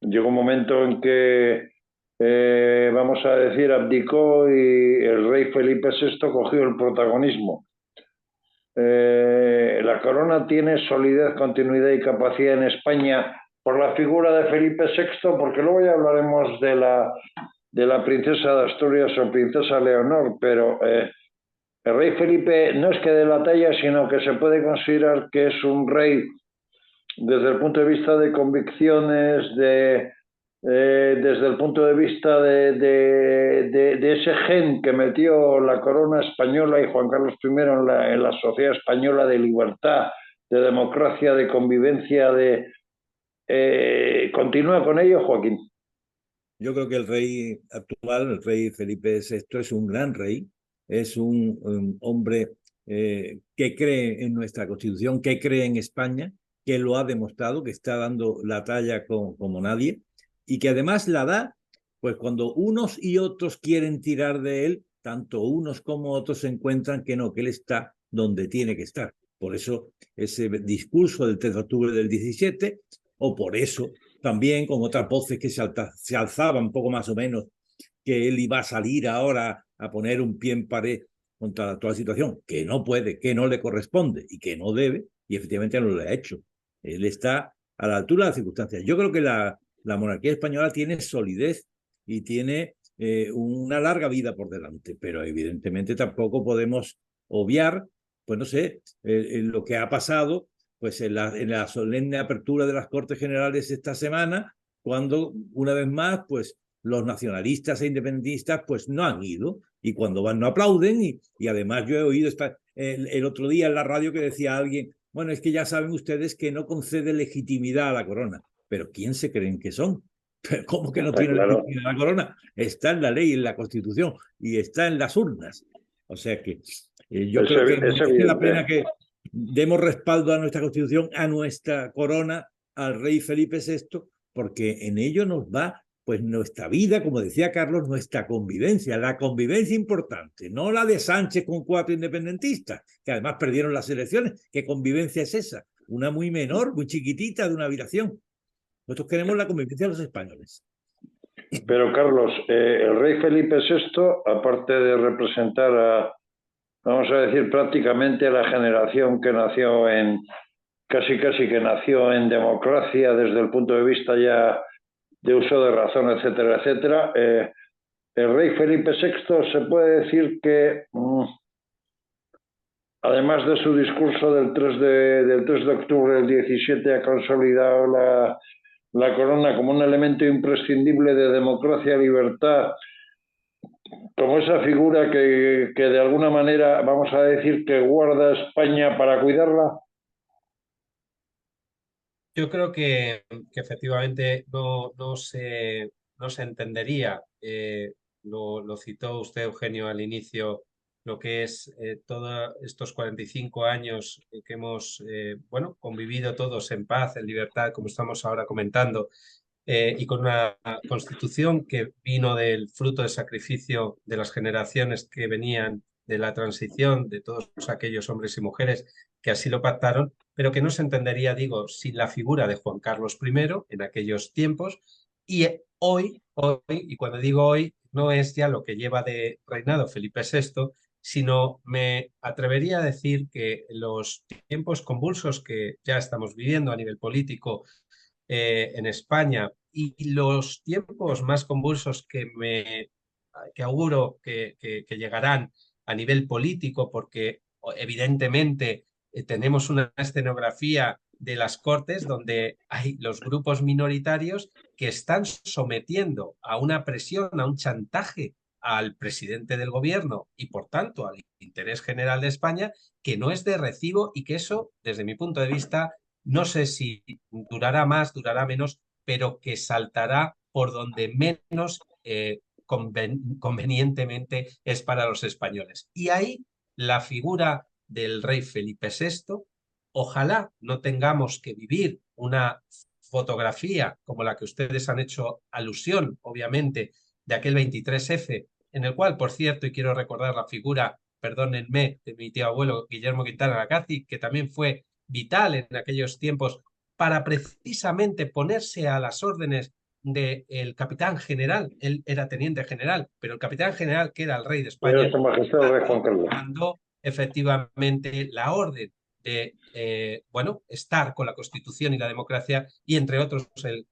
llegó un momento en que, vamos a decir, abdicó y el rey Felipe VI cogió el protagonismo. La corona tiene solidez, continuidad y capacidad en España por la figura de Felipe VI, porque luego ya hablaremos de la princesa de Asturias o princesa Leonor, pero el rey Felipe no es que de la talla, sino que se puede considerar que es un rey desde el punto de vista de convicciones, de desde el punto de vista de ese gen que metió la corona española y Juan Carlos I en la sociedad española de libertad, de democracia, de convivencia, ¿continúa con ello, Joaquín? Yo creo que el rey actual, el rey Felipe VI, es un gran rey, es un hombre que cree en nuestra Constitución, que cree en España, que lo ha demostrado, que está dando la talla como nadie y que además la da, pues cuando unos y otros quieren tirar de él, tanto unos como otros se encuentran que no, que él está donde tiene que estar. Por eso ese discurso del 3 de octubre del 17, o por eso también con otras voces que se alzaban poco más o menos, que él iba a salir ahora a poner un pie en pared contra toda la situación, que no puede, que no le corresponde y que no debe, y efectivamente no lo ha hecho. Él está a la altura de las circunstancias. Yo creo que la monarquía española tiene solidez y tiene una larga vida por delante, pero evidentemente tampoco podemos obviar, pues no sé, lo que ha pasado pues en la solemne apertura de las Cortes Generales esta semana, cuando una vez más, pues los nacionalistas e independentistas pues no han ido y cuando van no aplauden y además yo he oído el otro día en la radio que decía alguien, bueno, es que ya saben ustedes que no concede legitimidad a la corona, pero ¿quién se creen que son? ¿Cómo que no Está tiene claro. legitimidad la corona? Está en la ley, en la Constitución y está en las urnas. O sea que yo creo que Es merece la pena evidente. que demos respaldo a nuestra Constitución, a nuestra corona, al rey Felipe VI, porque en ello nos va pues nuestra vida, como decía Carlos, nuestra convivencia, la convivencia importante, no la de Sánchez con 4 independentistas, que además perdieron las elecciones. ¿Qué convivencia es esa? Una muy menor, muy chiquitita, de una habitación. Nosotros queremos la convivencia de los españoles. Pero Carlos, el rey Felipe VI, aparte de representar vamos a decir, prácticamente a la generación que nació casi que nació en democracia desde el punto de vista ya de uso de razón, etcétera, etcétera, el rey Felipe VI se puede decir que, además de su discurso del 3 de octubre del 17, ha consolidado la corona como un elemento imprescindible de democracia, libertad, como esa figura que de alguna manera, vamos a decir, que guarda España para cuidarla. Yo creo que efectivamente no se entendería, lo citó usted, Eugenio, al inicio, lo que es todos estos 45 años que hemos bueno, convivido todos en paz, en libertad, como estamos ahora comentando, y con una constitución que vino del fruto de sacrificio de las generaciones que venían de la transición, de todos aquellos hombres y mujeres que así lo pactaron, pero que no se entendería, digo, sin la figura de Juan Carlos I en aquellos tiempos. Y hoy, y cuando digo hoy, no es ya lo que lleva de reinado Felipe VI, sino me atrevería a decir que los tiempos convulsos que ya estamos viviendo a nivel político en España y los tiempos más convulsos que auguro que llegarán a nivel político, porque evidentemente tenemos una escenografía de las Cortes donde hay los grupos minoritarios que están sometiendo a una presión, a un chantaje al presidente del gobierno y por tanto al interés general de España, que no es de recibo y que eso, desde mi punto de vista, no sé si durará más, durará menos, pero que saltará por donde menos convenientemente es para los españoles. Y ahí la figura del rey Felipe VI, ojalá no tengamos que vivir una fotografía como la que ustedes han hecho alusión, obviamente, de aquel 23F, en el cual, por cierto, y quiero recordar la figura, perdónenme, de mi tío abuelo Guillermo Quintana Lacazzi, que también fue vital en aquellos tiempos para precisamente ponerse a las órdenes del capitán general. Él era teniente general, pero el capitán general, que era el rey de Era España, Su Majestad el Rey Juan Carlos. mandó efectivamente la orden de bueno, estar con la Constitución y la democracia, y entre otros el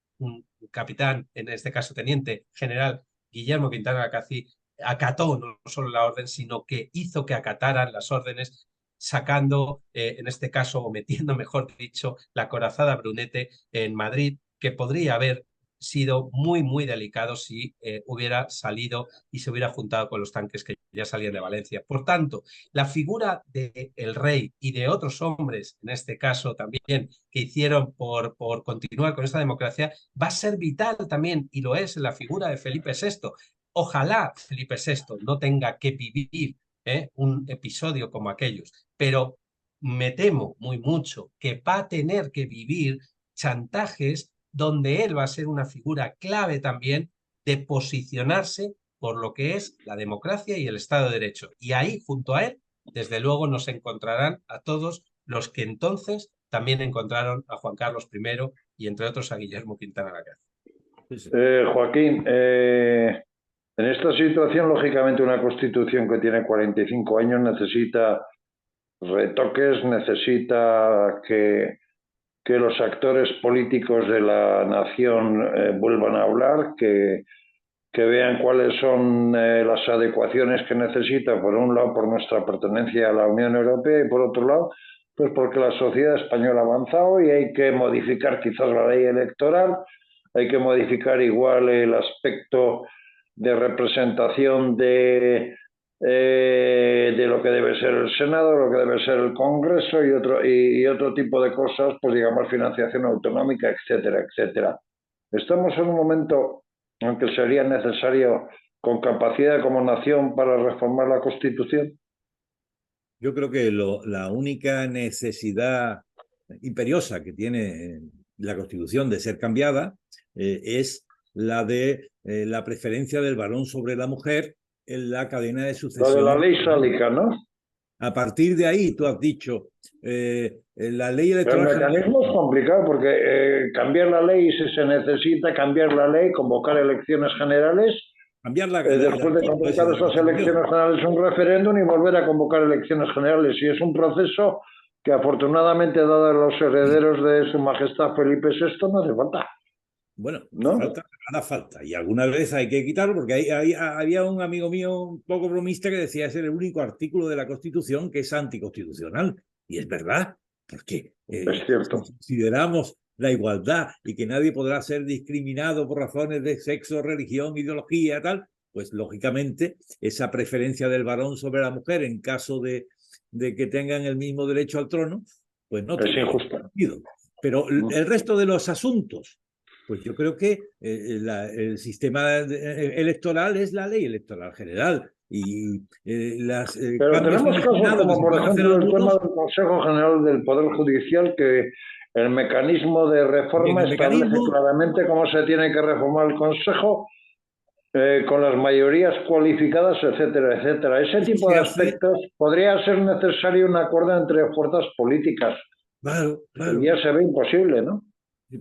capitán, en este caso teniente general Guillermo Quintana Lacazzi, acató no solo la orden, sino que hizo que acataran las órdenes, sacando, en este caso, o metiendo, mejor dicho, la corazada Brunete en Madrid, que podría haber sido muy, muy delicado si hubiera salido y se hubiera juntado con los tanques que ya salían de Valencia. Por tanto, la figura del rey y de otros hombres, en este caso también, que hicieron por continuar con esta democracia, va a ser vital también, y lo es en la figura de Felipe VI. Ojalá Felipe VI no tenga que vivir un episodio como aquellos, pero me temo muy mucho que va a tener que vivir chantajes donde él va a ser una figura clave también de posicionarse por lo que es la democracia y el Estado de Derecho. Y ahí, junto a él, desde luego nos encontrarán a todos los que entonces también encontraron a Juan Carlos I y, entre otros, a Guillermo Quintana Lagarde. Joaquín, en esta situación, lógicamente, una constitución que tiene 45 años necesita retoques, necesita que los actores políticos de la nación vuelvan a hablar, que vean cuáles son las adecuaciones que necesita, por un lado, por nuestra pertenencia a la Unión Europea y por otro lado, pues porque la sociedad española ha avanzado y hay que modificar quizás la ley electoral, hay que modificar igual el aspecto de representación de lo que debe ser el Senado, lo que debe ser el Congreso y otro tipo de cosas, pues digamos financiación autonómica, etcétera, etcétera. Estamos en un momento en que sería necesario con capacidad como nación para reformar la Constitución. Yo creo que la única necesidad imperiosa que tiene la Constitución de ser cambiada es la de la preferencia del varón sobre la mujer en la cadena de sucesión. Lo de la ley sálica, ¿no? A partir de ahí, tú has dicho, la ley electoral... Pero el mecanismo es complicado porque cambiar la ley, si se necesita cambiar la ley, convocar elecciones generales, después de convocar esas elecciones generales un referéndum y volver a convocar elecciones generales. Y es un proceso que afortunadamente, dado a los herederos de su majestad Felipe VI, no hace falta. Bueno, ¿no? Hará falta. Y alguna vez hay que quitarlo porque había un amigo mío un poco bromista que decía es el único artículo de la Constitución que es anticonstitucional. Y es verdad, porque es cierto. si consideramos la igualdad y que nadie podrá ser discriminado por razones de sexo, religión, ideología, tal, pues lógicamente esa preferencia del varón sobre la mujer en caso de que tengan el mismo derecho al trono, pues no tiene sentido. Pero el resto de los asuntos, pues yo creo que el sistema electoral es la ley electoral general. Y pero tenemos casos como, por ejemplo, el tema del Consejo General del Poder Judicial, que el mecanismo de reforma establece claramente cómo se tiene que reformar el Consejo con las mayorías cualificadas, etcétera, etcétera. Ese tipo de aspectos podría ser necesario un acuerdo entre fuerzas políticas. Claro, claro. Y ya se ve imposible, ¿no?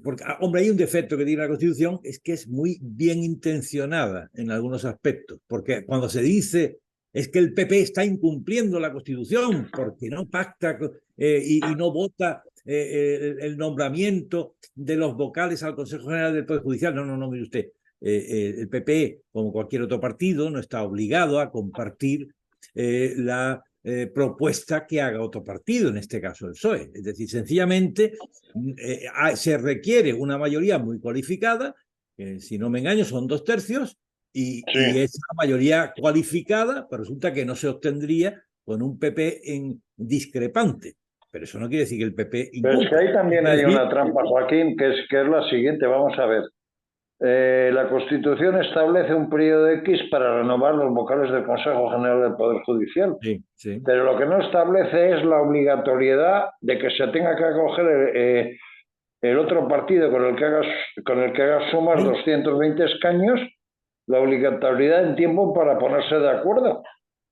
Porque, hombre, hay un defecto que tiene la Constitución, es que es muy bien intencionada en algunos aspectos, porque cuando se dice es que el PP está incumpliendo la Constitución porque no pacta y no vota el nombramiento de los vocales al Consejo General del Poder Judicial. No, mire usted, el PP, como cualquier otro partido, no está obligado a compartir la propuesta que haga otro partido, en este caso el PSOE. Es decir, sencillamente se requiere una mayoría muy cualificada, si no me engaño son 2/3, y esa mayoría cualificada pues resulta que no se obtendría con un PP en discrepante. Pero eso no quiere decir que el PP... Pero es que ahí también hay una trampa, Joaquín, que es la siguiente. Vamos a ver. La Constitución establece un periodo X para renovar los vocales del Consejo General del Poder Judicial. Sí. Pero lo que no establece es la obligatoriedad de que se tenga que acoger el otro partido con el que haga sumar 220 escaños, la obligatoriedad en tiempo para ponerse de acuerdo.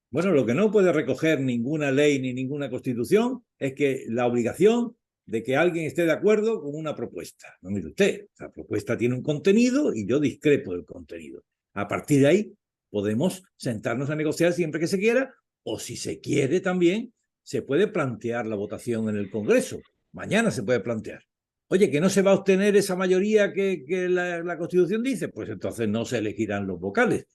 Bueno, lo que no puede recoger ninguna ley ni ninguna Constitución es que la obligación de que alguien esté de acuerdo con una propuesta. No, mire usted, la propuesta tiene un contenido y yo discrepo del contenido. A partir de ahí podemos sentarnos a negociar siempre que se quiera, o si se quiere también, se puede plantear la votación en el Congreso. Mañana se puede plantear. Oye, que no se va a obtener esa mayoría que la Constitución dice, pues entonces no se elegirán los vocales.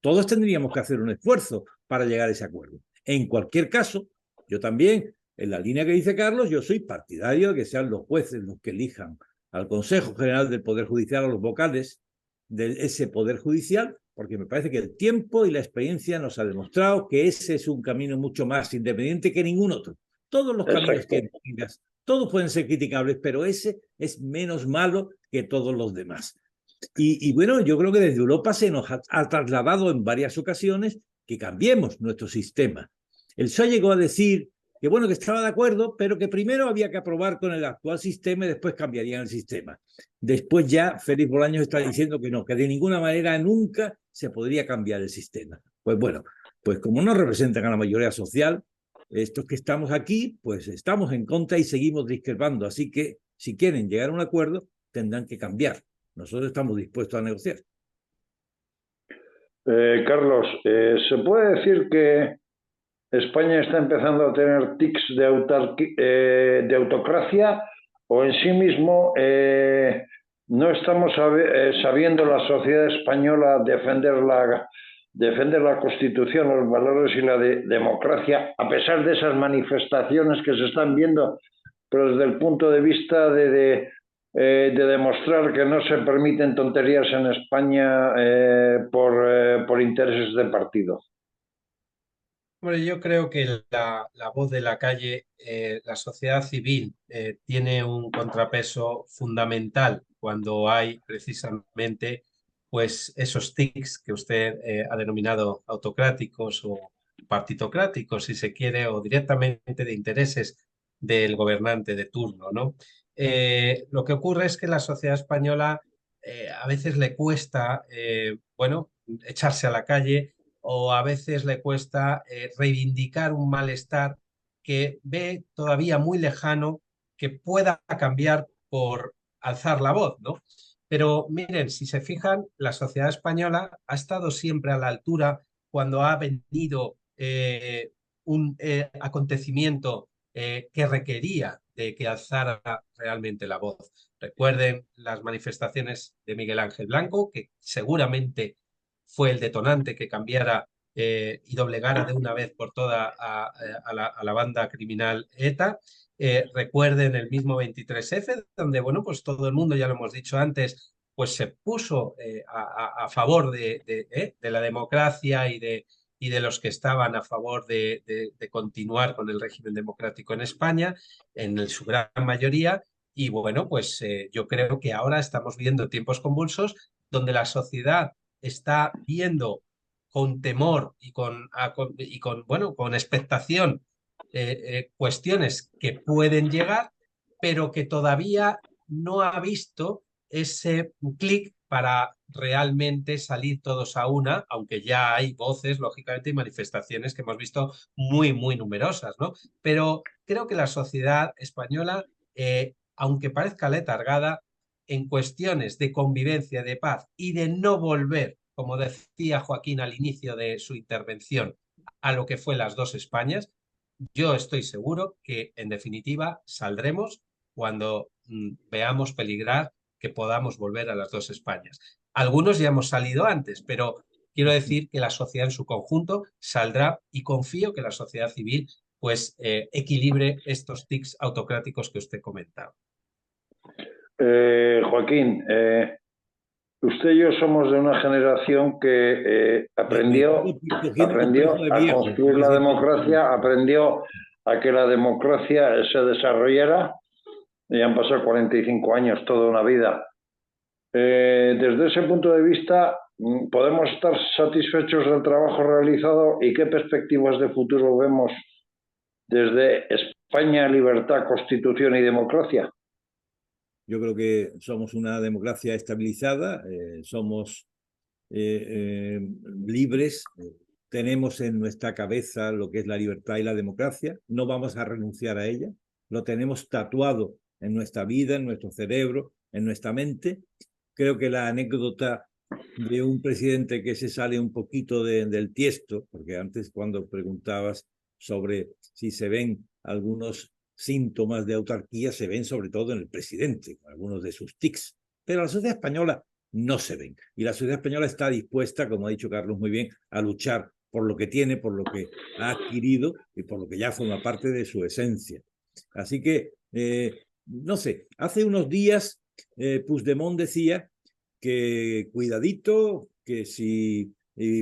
Todos tendríamos que hacer un esfuerzo para llegar a ese acuerdo. En cualquier caso, yo también, en la línea que dice Carlos, yo soy partidario de que sean los jueces los que elijan al Consejo General del Poder Judicial, a los vocales de ese Poder Judicial, porque me parece que el tiempo y la experiencia nos ha demostrado que ese es un camino mucho más independiente que ningún otro. Todos los caminos tienen críticas, todos pueden ser criticables, pero ese es menos malo que todos los demás. Y bueno, yo creo que desde Europa se nos ha trasladado en varias ocasiones que cambiemos nuestro sistema. El PSOE llegó a decir que bueno, que estaba de acuerdo, pero que primero había que aprobar con el actual sistema y después cambiarían el sistema. Después ya Félix Bolaños está diciendo que no, que de ninguna manera nunca se podría cambiar el sistema. Pues bueno, pues como no representan a la mayoría social, estos que estamos aquí, pues estamos en contra y seguimos discrepando. Así que si quieren llegar a un acuerdo, tendrán que cambiar. Nosotros estamos dispuestos a negociar. Carlos, ¿se puede decir que España está empezando a tener tics de autocracia o en sí mismo no estamos sabiendo la sociedad española defender la Constitución, los valores y la democracia, a pesar de esas manifestaciones que se están viendo, pero desde el punto de vista de demostrar que no se permiten tonterías en España por intereses de partido? Bueno, yo creo que la voz de la calle, la sociedad civil, tiene un contrapeso fundamental cuando hay precisamente pues, esos tics que usted ha denominado autocráticos o partitocráticos, si se quiere, o directamente de intereses del gobernante de turno, ¿no? Lo que ocurre es que la sociedad española a veces le cuesta, bueno, echarse a la calle o a veces le cuesta reivindicar un malestar que ve todavía muy lejano que pueda cambiar por alzar la voz, ¿no? Pero miren, si se fijan, la sociedad española ha estado siempre a la altura cuando ha venido un acontecimiento que requería de que alzara realmente la voz. Recuerden las manifestaciones de Miguel Ángel Blanco, que seguramente fue el detonante que cambiara y doblegara de una vez por toda a la banda criminal ETA. Recuerden el mismo 23F, donde, bueno, pues todo el mundo, ya lo hemos dicho antes, pues se puso a favor de la democracia y de los que estaban a favor de continuar con el régimen democrático en España, en su gran mayoría. Y bueno, pues yo creo que ahora estamos viendo tiempos convulsos donde la sociedad está viendo con temor bueno, con expectación cuestiones que pueden llegar, pero que todavía no ha visto ese clic para realmente salir todos a una, aunque ya hay voces, lógicamente, y manifestaciones que hemos visto muy, muy numerosas, ¿no? Pero creo que la sociedad española, aunque parezca letargada, en cuestiones de convivencia, de paz y de no volver, como decía Joaquín al inicio de su intervención, a lo que fue las dos Españas, yo estoy seguro que en definitiva saldremos cuando veamos peligrar que podamos volver a las dos Españas. Algunos ya hemos salido antes, pero quiero decir que la sociedad en su conjunto saldrá y confío que la sociedad civil pues equilibre estos tics autocráticos que usted comentaba. Joaquín, usted y yo somos de una generación que aprendió a construir la democracia, aprendió a que la democracia se desarrollara, y han pasado 45 años, toda una vida. Desde ese punto de vista, ¿podemos estar satisfechos del trabajo realizado y qué perspectivas de futuro vemos desde España, libertad, constitución y democracia? Yo creo que somos una democracia estabilizada, somos libres, tenemos en nuestra cabeza lo que es la libertad y la democracia, no vamos a renunciar a ella, lo tenemos tatuado en nuestra vida, en nuestro cerebro, en nuestra mente. Creo que la anécdota de un presidente que se sale un poquito del tiesto, porque antes cuando preguntabas sobre si se ven algunos síntomas de autarquía, se ven sobre todo en el presidente, algunos de sus tics, pero la sociedad española no se ven. Y la sociedad española está dispuesta, como ha dicho Carlos muy bien, a luchar por lo que tiene, por lo que ha adquirido y por lo que ya forma parte de su esencia. Así que, no sé, hace unos días Puigdemont decía que cuidadito, que si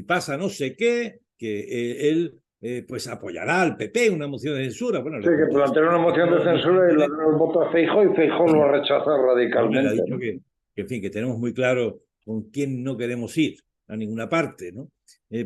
pasa no sé qué, que él pues apoyará al PP una moción de censura. Bueno, Sí, que planteó una moción de censura y le dio el voto a Feijóo y Feijóo lo ha rechazado le ha radicalmente. dicho que, en fin, que tenemos muy claro con quién no queremos ir a ninguna parte, ¿no?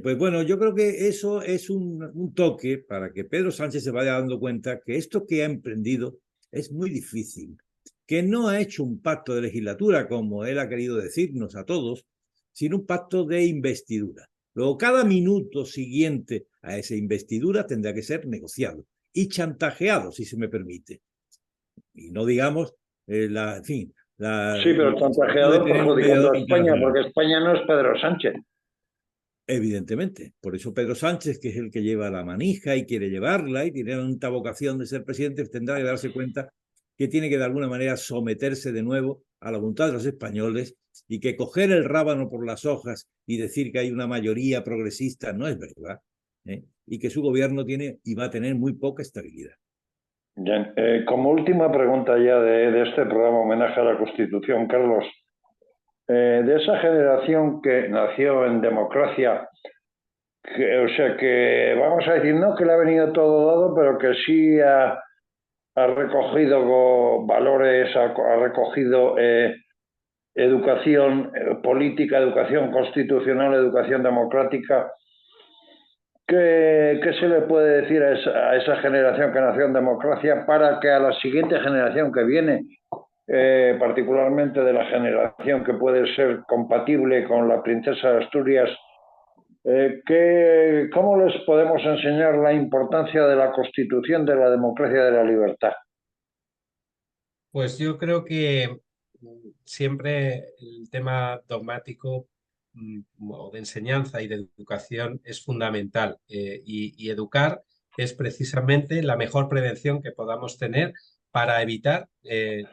Pues bueno, yo creo que eso es un toque para que Pedro Sánchez se vaya dando cuenta que esto que ha emprendido es muy difícil, que no ha hecho un pacto de legislatura, como él ha querido decirnos a todos, sino un pacto de investidura. Luego, cada minuto siguiente a esa investidura tendrá que ser negociado y chantajeado, si se me permite. Y no digamos, en fin, sí, pero chantajeado perjudicando a España, porque España no es Pedro Sánchez. Evidentemente. Por eso Pedro Sánchez, que es el que lleva la manija y quiere llevarla y tiene una vocación de ser presidente, tendrá que darse cuenta que tiene que de alguna manera someterse de nuevo a la voluntad de los españoles y que coger el rábano por las hojas y decir que hay una mayoría progresista no es verdad, y que su gobierno tiene y va a tener muy poca estabilidad. Bien, como última pregunta ya de este programa Homenaje a la Constitución, Carlos, de esa generación que nació en democracia, o sea que vamos a decir no que le ha venido todo dado, pero que sí ha recogido valores, ha recogido educación política, educación constitucional, educación democrática. ¿Qué se le puede decir a esa generación que nació en democracia para que a la siguiente generación que viene, particularmente de la generación que puede ser compatible con la princesa de Asturias, ¿cómo les podemos enseñar la importancia de la Constitución, de la democracia y de la libertad? Pues yo creo que siempre el tema dogmático o de enseñanza y de educación es fundamental y educar es precisamente la mejor prevención que podamos tener para evitar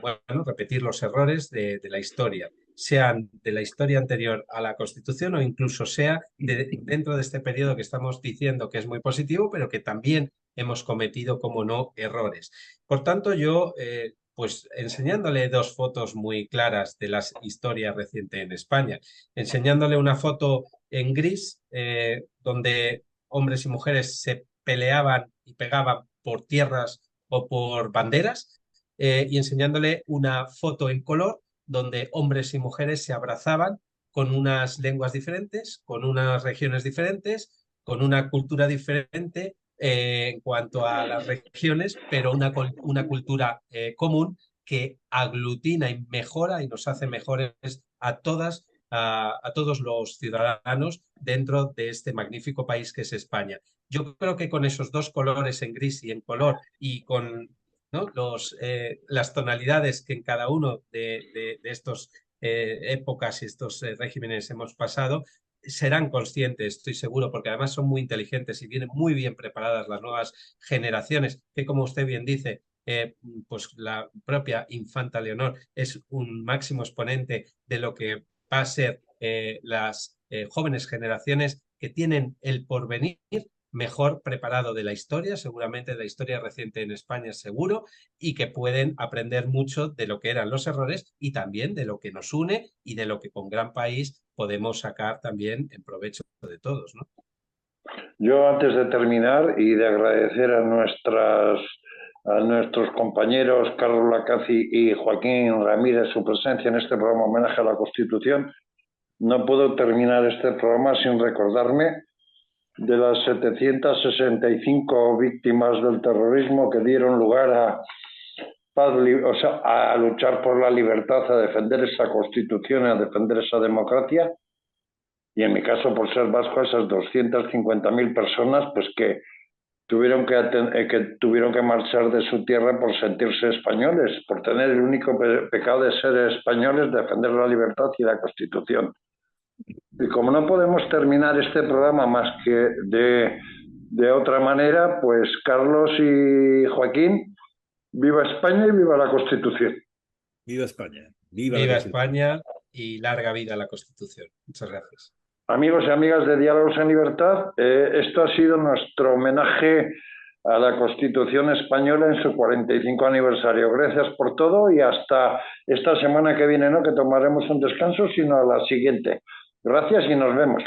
bueno, repetir los errores de la historia, sean de la historia anterior a la Constitución o incluso sea dentro de este periodo que estamos diciendo que es muy positivo, pero que también hemos cometido, como no, errores. Por tanto, yo pues enseñándole dos fotos muy claras de la historia reciente en España, enseñándole una foto en gris donde hombres y mujeres se peleaban y pegaban por tierras o por banderas, y enseñándole una foto en color donde hombres y mujeres se abrazaban con unas lenguas diferentes, con unas regiones diferentes, con una cultura diferente en cuanto a las regiones, pero una cultura común que aglutina y mejora y nos hace mejores a todos los ciudadanos dentro de este magnífico país que es España. Yo creo que con esos dos colores en gris y en color y con, ¿no?, las tonalidades que en cada uno de estos épocas y estos regímenes hemos pasado, serán conscientes, estoy seguro, porque además son muy inteligentes y vienen muy bien preparadas las nuevas generaciones, que como usted bien dice, pues la propia infanta Leonor es un máximo exponente de lo que va a ser las jóvenes generaciones que tienen el porvenir mejor preparado de la historia, seguramente de la historia reciente en España seguro, y que pueden aprender mucho de lo que eran los errores y también de lo que nos une y de lo que con gran país podemos sacar también en provecho de todos, ¿no? Yo antes de terminar y de agradecer a nuestros compañeros Carlos Lacaci y Joaquín Ramírez su presencia en este programa Homenaje a la Constitución, no puedo terminar este programa sin recordarme de las 765 víctimas del terrorismo que dieron lugar a luchar por la libertad, a defender esa Constitución, a defender esa democracia. Y en mi caso, por ser vasco, esas 250.000 personas pues que tuvieron que marchar de su tierra por sentirse españoles, por tener el único pecado de ser españoles, defender la libertad y la Constitución. Y como no podemos terminar este programa más que de otra manera, pues Carlos y Joaquín, viva España y viva la Constitución. Viva España. Viva España y larga vida a la Constitución. Muchas gracias. Amigos y amigas de Diálogos en Libertad, esto ha sido nuestro homenaje a la Constitución española en su 45 aniversario. Gracias por todo y hasta esta semana que viene, no que tomaremos un descanso, sino a la siguiente. Gracias y nos vemos.